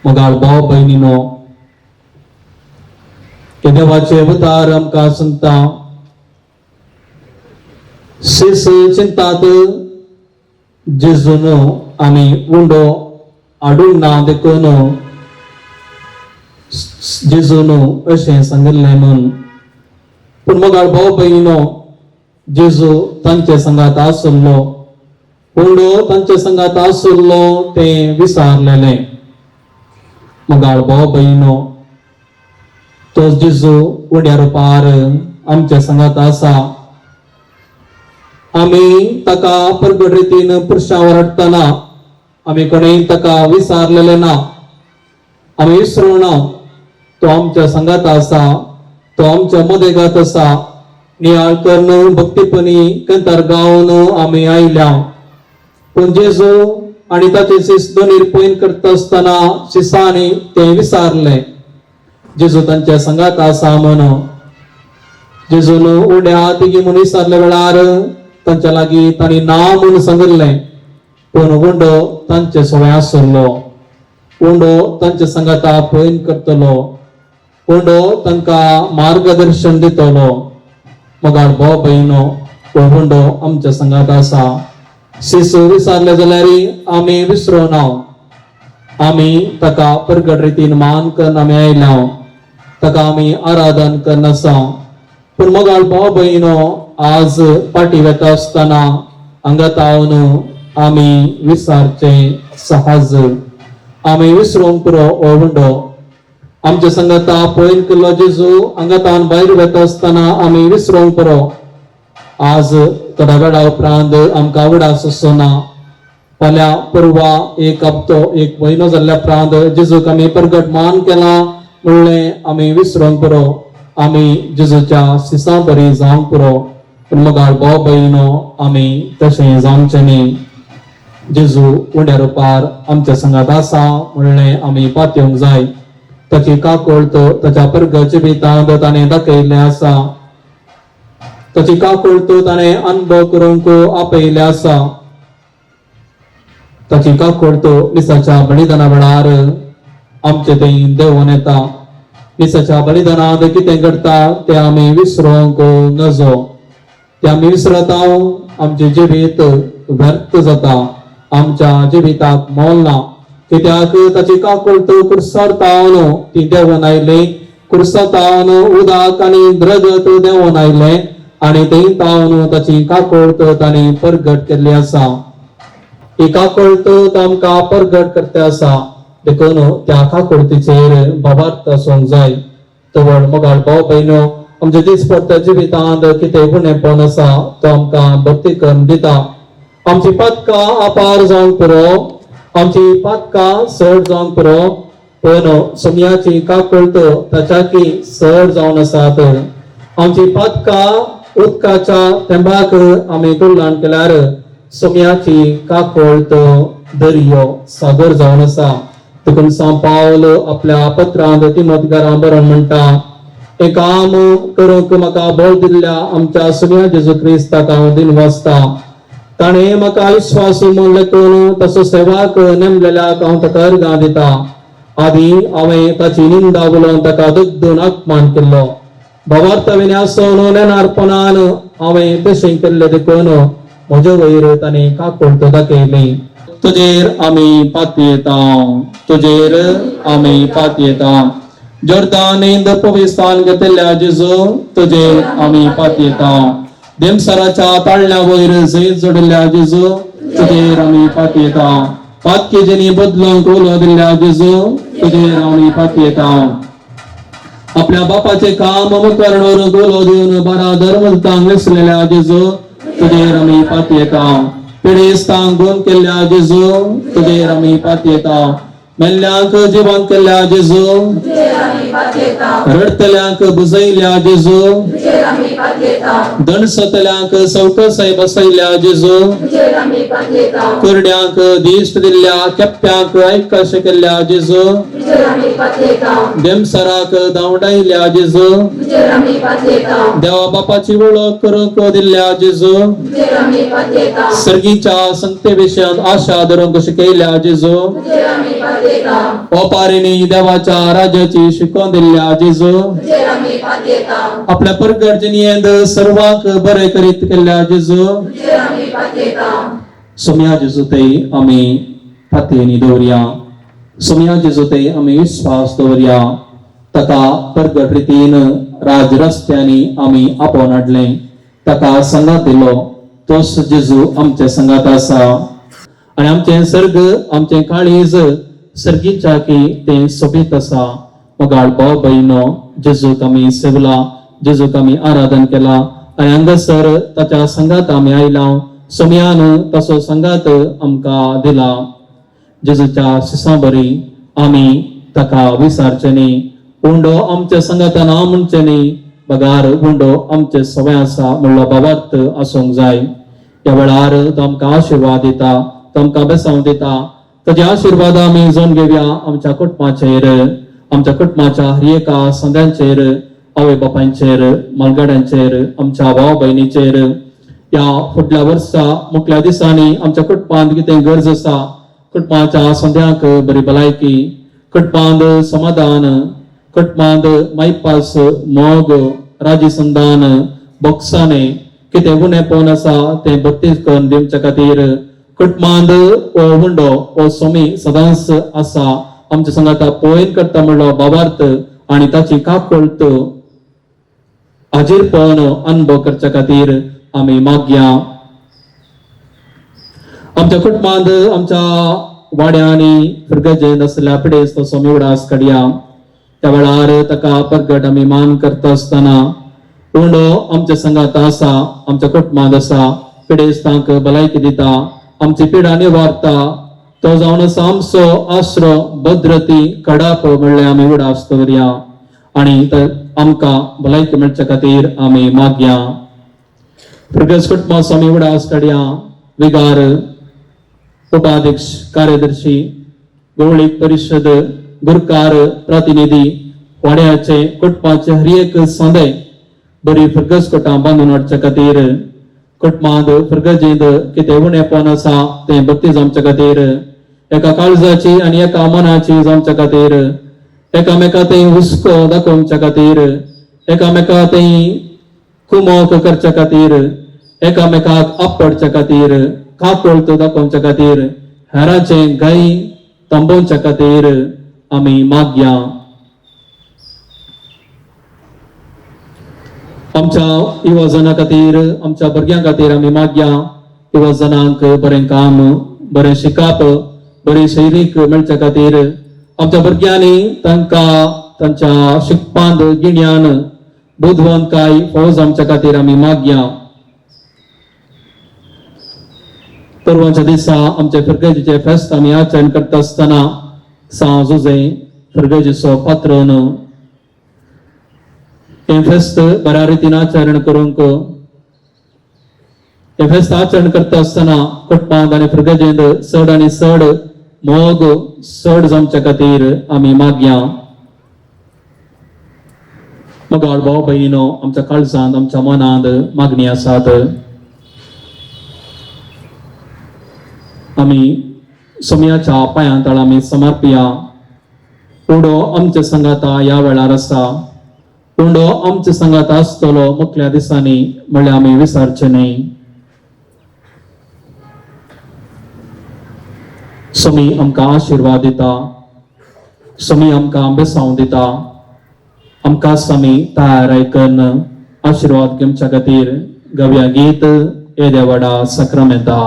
मोगाळ भाव भयणीनो हे देवाचे अवतार आमकां सांगता शिस चिंतात जेजून आमी उंडो हाडूंक ना देखून जेजून अशें सांगिल्लें म्हूण पूण मोगाळ भाव भयणीनो जेजू तांचे संगात आसलो उंडो तांचे संगात आसलो ते विसारलेले मोगाळ भाव भयणीनो तो जेजू उंड्या रुपार आमच्या संगात आसा आमी ताका परगट रितीन पुरशावर हाडटना आमी कोणेय ताका विसारलेले ना आमी विसरूं ना तो आमच्या संगात आसा तो आमच्या मदेगात आसा नियाळ करून भक्तीपणी कंतार गावन आमी आयल्या पूण जेजू आनी ताचे शिस दोनीर पॉयन करता आसतना शिसांनी ते विसारले जेजू तांच्या संगात आसा म्हणून जेजून उड्या तिगी म्हणून विसारले वेळार तांच्या लागीं तांणी ना म्हणून सांगिल्लें पूण उंडो तांचे सवय आसलो उंडो तांच्या संगाता पॉयन करतलो उंडो तांकां मार्गदर्शन दितलो मोगाळ भाव भयणो तो उंडो आमच्या संगात आसा शिस विसारले जाल्यार आमी विसरूं ना आमी ताका परगट रितीन मान करून आमी आयल्या ताका आमी आराधन करन आसा पूण मोगाळ भाव भयणो आज पाटी वेता आसतना हांगा तावन आमी विसारचे सहज आमी विसरूंक पुरो हो उंडो आमच्या संगाता पॉयन केल्लो जेजू हांगा तावन भायर वेता आसतना आमी विसरूंक पुरो आज थोड्या वेळा उपरांत आमकां उडास आसना फाल्यां परवा एक हप्तो एक म्हयनो जाल्ल्या उपरांत जेजूक आमी परगट मान केला म्हणलें आमी विसरूंक पुरो आमी जेजूच्या सिसां बरी जावंक पुरो पूण मोगाळ भाव भयणो आमी तशें जावचें न्ही जेजू उंड्या रुपार आमच्या संगात आसा म्हणलें आमी पातयेवंक जाय ताची काकूळट ताच्या परगट जिवितांत ताणें दाखयल्लें आसा ताची काकूळट ताणें अनुभव करूंक आपयल्लें आसा ताची काकूळट निसाच्या बलिदाना वेळार आमचे थंय देंवोन येता निसाच्या बलिदानांत कितें घडटा तें आमी विसरूंक नजो ते आमी विसरता आमचें जिवीत व्यर्थ जाता आमच्या जिविताक मोल ना कित्याक ताची काकूळट कुर्सार तावन ती देंवोन आयली कुर्सा तावन उदक आनी द्रगत देंवोन आयले आनी थंय तावन ताची काकूळट तांणी परगट केल्ली आसा ही काकूळट आमकां परगट करता आसा देखून त्या काकूळटीचेर भावार्थ आसूंक जाय तवळ मोगाळ भाव भयणो आमच्या दिसपट्ट्या जिवितांत कितें गुणेपण आसा तो आमकां भक्ती करून दिता आमची पातकां आपार जावंक पुरो आमची पातकां चड जावंक पुरो पण सोमयाची काकूळट ताच्याकी चड जावन आसात आमची पातकां उदकाच्या थेंबाक आमी तुलना केल्यार सोमयाची काकूळट दर्यो सागर जावन आसा देखून सांव पावल आपल्या पत्रांत तिमोथेकारां बरोवन म्हणटा एक काम करूंक म्हाका बळ दिल्ल्या आमच्या सोम्या जेजू क्रिस्ताक हांव दिन वाचता ताणें म्हाका विश्वासू म्हूण लेखून तसो सेवाक नेमलेल्याक हांव ताका अर्गां दिता आदी हांवें ताची निंदा उलोवन ताका दुग्धून अपमान केल्लो भावार्थ विन्यासन अर्पणान हांवें तशें केल्लें देखून म्हज्या वयर ताणें काकोळतो दाखयली. तुजेर आमी पातयेता, तुजेर आमी पातयेता. जॉर्दान इंद पवित्रान घेतिल्ल्या जेजू तुजेर आमी पातयेता. देमसराच्या ताळण्या वयर जैत जोडिल्ल्या जेजू तुजेर आमी पातयेता. पातकेजेनी बदलूंक उलो दिल्ल्या जेजू तुजेर आमी पातयेता. आपल्या बापाचे काम मुखार उलो दिवन बरा धर्मतांक विसरलेल्या जेजू तुजेर आमी पातयेता. पिडेस्तांक गुण केल्ल्या जेजू तुजेर आमी पातयेता. मेल्ल्यांक जिवंत केल्ल्या जेजू रडतल्यांक बुजयल्या जेजू दणसतल्यांक सवकसाय बसयल्या जेजू कुरड्यांक दिश्ट दिल्ल्या केप्प्यांक ऐकाश केल्ल्या जेजू देमसराक धांवडायल्या जेजू देवा बापाची वळख करूंक दिल्ल्या जेजू सर्गीच्या संगते विशयान आशा धरूंक शिकयल्या जेजू ओपारिणी देवाच्या राज्याची शिकोवन दिल्ल्या जेजू आपल्या परगडचेनियेंत सर्वांक बरें करीत केल्ल्या जेजू सोम्या जेजू ते आमी फातयेनी दवरया. सोम्या जेजू ते आमी विश्वास दवरया. ताका परगट रितीन राज रस्त्यांनी आमी आपोवन हाडले. ताका संगात दिलो. तोच जेजू आमच्या संगात आसा आनी आमचे सर्ग आमचे काळीज सर्गीच्या की ते सोबीत आसा. मोगाळ भाव भयणो जेजूक आमी सेवला, जेजूक आमी आराधन केला आनी हांगासर ताच्या संगात आमी आयला. सोम्यान तसो संगात आमकां दिला. जेजूच्या शिसा बरी आमी ताका विसारचे न्ही. उंडो आमच्या संगातान हांव म्हणचे न्ही. बगार उंडो आमचे सवय आसा म्हणलो भावार्थ आसूंक जाय. ह्या वेळार तो आमकां आशिर्वाद दिता, तो आमकां बेसांव दिता. ताचे आशिर्वाद आमी जावन घेवया आमच्या कुटुंबाचेर, आमच्या कुटुंबाच्या हर एका संद्यांचेर, आवय बापायंचेर, मालगाड्यांचेर, आमच्या भाव भयणीचेर. ह्या फुडल्या वर्सा मुखल्या दिसांनी आमच्या कुटुंबांत कितें गरज आसा, कुटुंबाच्या संद्यांक बरी भलायकी, कुटुंबांत समाधान, कुटुंबांत मायपास, मोग, राजी संधान, बोगसाणे कितें उणेपण आसा तें भरतीच करून दिवच्या खातीर कुटुंबांत हो उंडो हो सोमी सदांच आसा आमच्या संगाता पळयन करता म्हणलो भावार्थ आनी ताची काकोळत हाजीरपण अनुभव करच्या खातीर आमी मागया. आमच्या कुटुंबांत आमच्या वाड्यांनी फिरगजेंत आसलेल्या पिडेस्त तो सोमी उडास काडया. त्या वेळार ताका परगट आमी मान करता आसतना उंडो आमच्या संगात आसा, आमच्या कुटुंबांत आसा. पिडेस्तांक भलायकी दिता, आमची पिडा निवारता. तो जावन आसा आमचो आसरो, भद्रती, कडाप म्हणलें आमी उडास दवरया आनी आमकां भलायकी मेळच्या खातीर आमी मागया. फिरगज कुटुंबाचो आमी उडास काडया. विगार, उपाध्यक्ष, कार्यदर्शी, गवळीक परिशद, गुरकार, प्रतिनिधी, वाड्याचे कुटुंबाचे हर एक सांदे बरी फिरगज कोटां बांदून हाडच्या खातीर कुटुंबांत फिरगजेंत कितें उणेपण आसा तें भरती जावच्या खातीर, एका काळजाची आनी एका मनाची जावच्या खातीर, एकामेका थंय हुस्को दाखोवच्या खातीर, एकामेका थंय कुमोक करच्या खातीर, एकामेकाक आपडच्या खातीर, काकोळत दाखोवच्या खातीर, हेरांचे गायी थांबोवच्या खातीर आमी मागया. आमच्या युवजनां खातीर, आमच्या भुरग्यां खातीर आमी मागया. युवजनांक बरें काम, बरें शिकप, बरी शैलीक मेळच्या खातीर, आमच्या भुरग्यांनी तांकां तांच्या शिकपांत गिन्यान बुद्धवंतकाय फौज आमच्या खातीर आमी मागया. परवांच्या दिसा आमच्या फिरगजेचे फेस्त आमी आचरण करता आसतना सांज उजे फिरगजेचो पात्रोन हे फेस्त बऱ्या रितीन आचरण करूंक, हे फेस्त आचरण करता आसतना कुटुंबांत आनी फिरगजेंत चड आनी चड मोग चड जमच्या खातीर आमी मागया. मोगाळ भाव भयणो, आमच्या काळजांत आमच्या मनांत मागणी आसात. आमी सोम्याच्या पांयां तळ आमी समर्पया. उडो आमच्या संगाता ह्या वेळार आसा. कोंडो आमच्या संगात आसतलो मुखल्या दिसांनी म्हणल्यार आमी विसरचे न्ही. समी आमकां आशिर्वाद दिता, समी आमकां बेसांव दिता, आमकां समी तयार आयकन आशिर्वाद घेवच्या खातीर गव्या गीत हे देवाडा सक्रामेंता.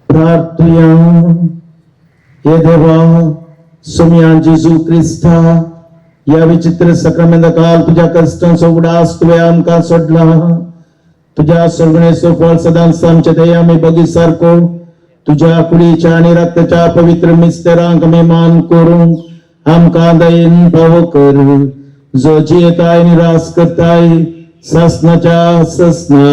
प्रार्थया हे देवा सुमियान जेजू क्रिस्ता या विचित्र सक्रामेंता काल तुझ्या कष्टांचो उडास तुवें आमकां सोडला. तुझ्या सोडवणेचो फळ सदांच आमचे दया आमी बगी सारको तुझ्या कुडीच्या आणि रक्ताच्या पवित्र मिस्तेरांक आमी मान करूंक आमकां दयेन फावो कर. जो जियेताय निराश करताय ससनाच्या ससना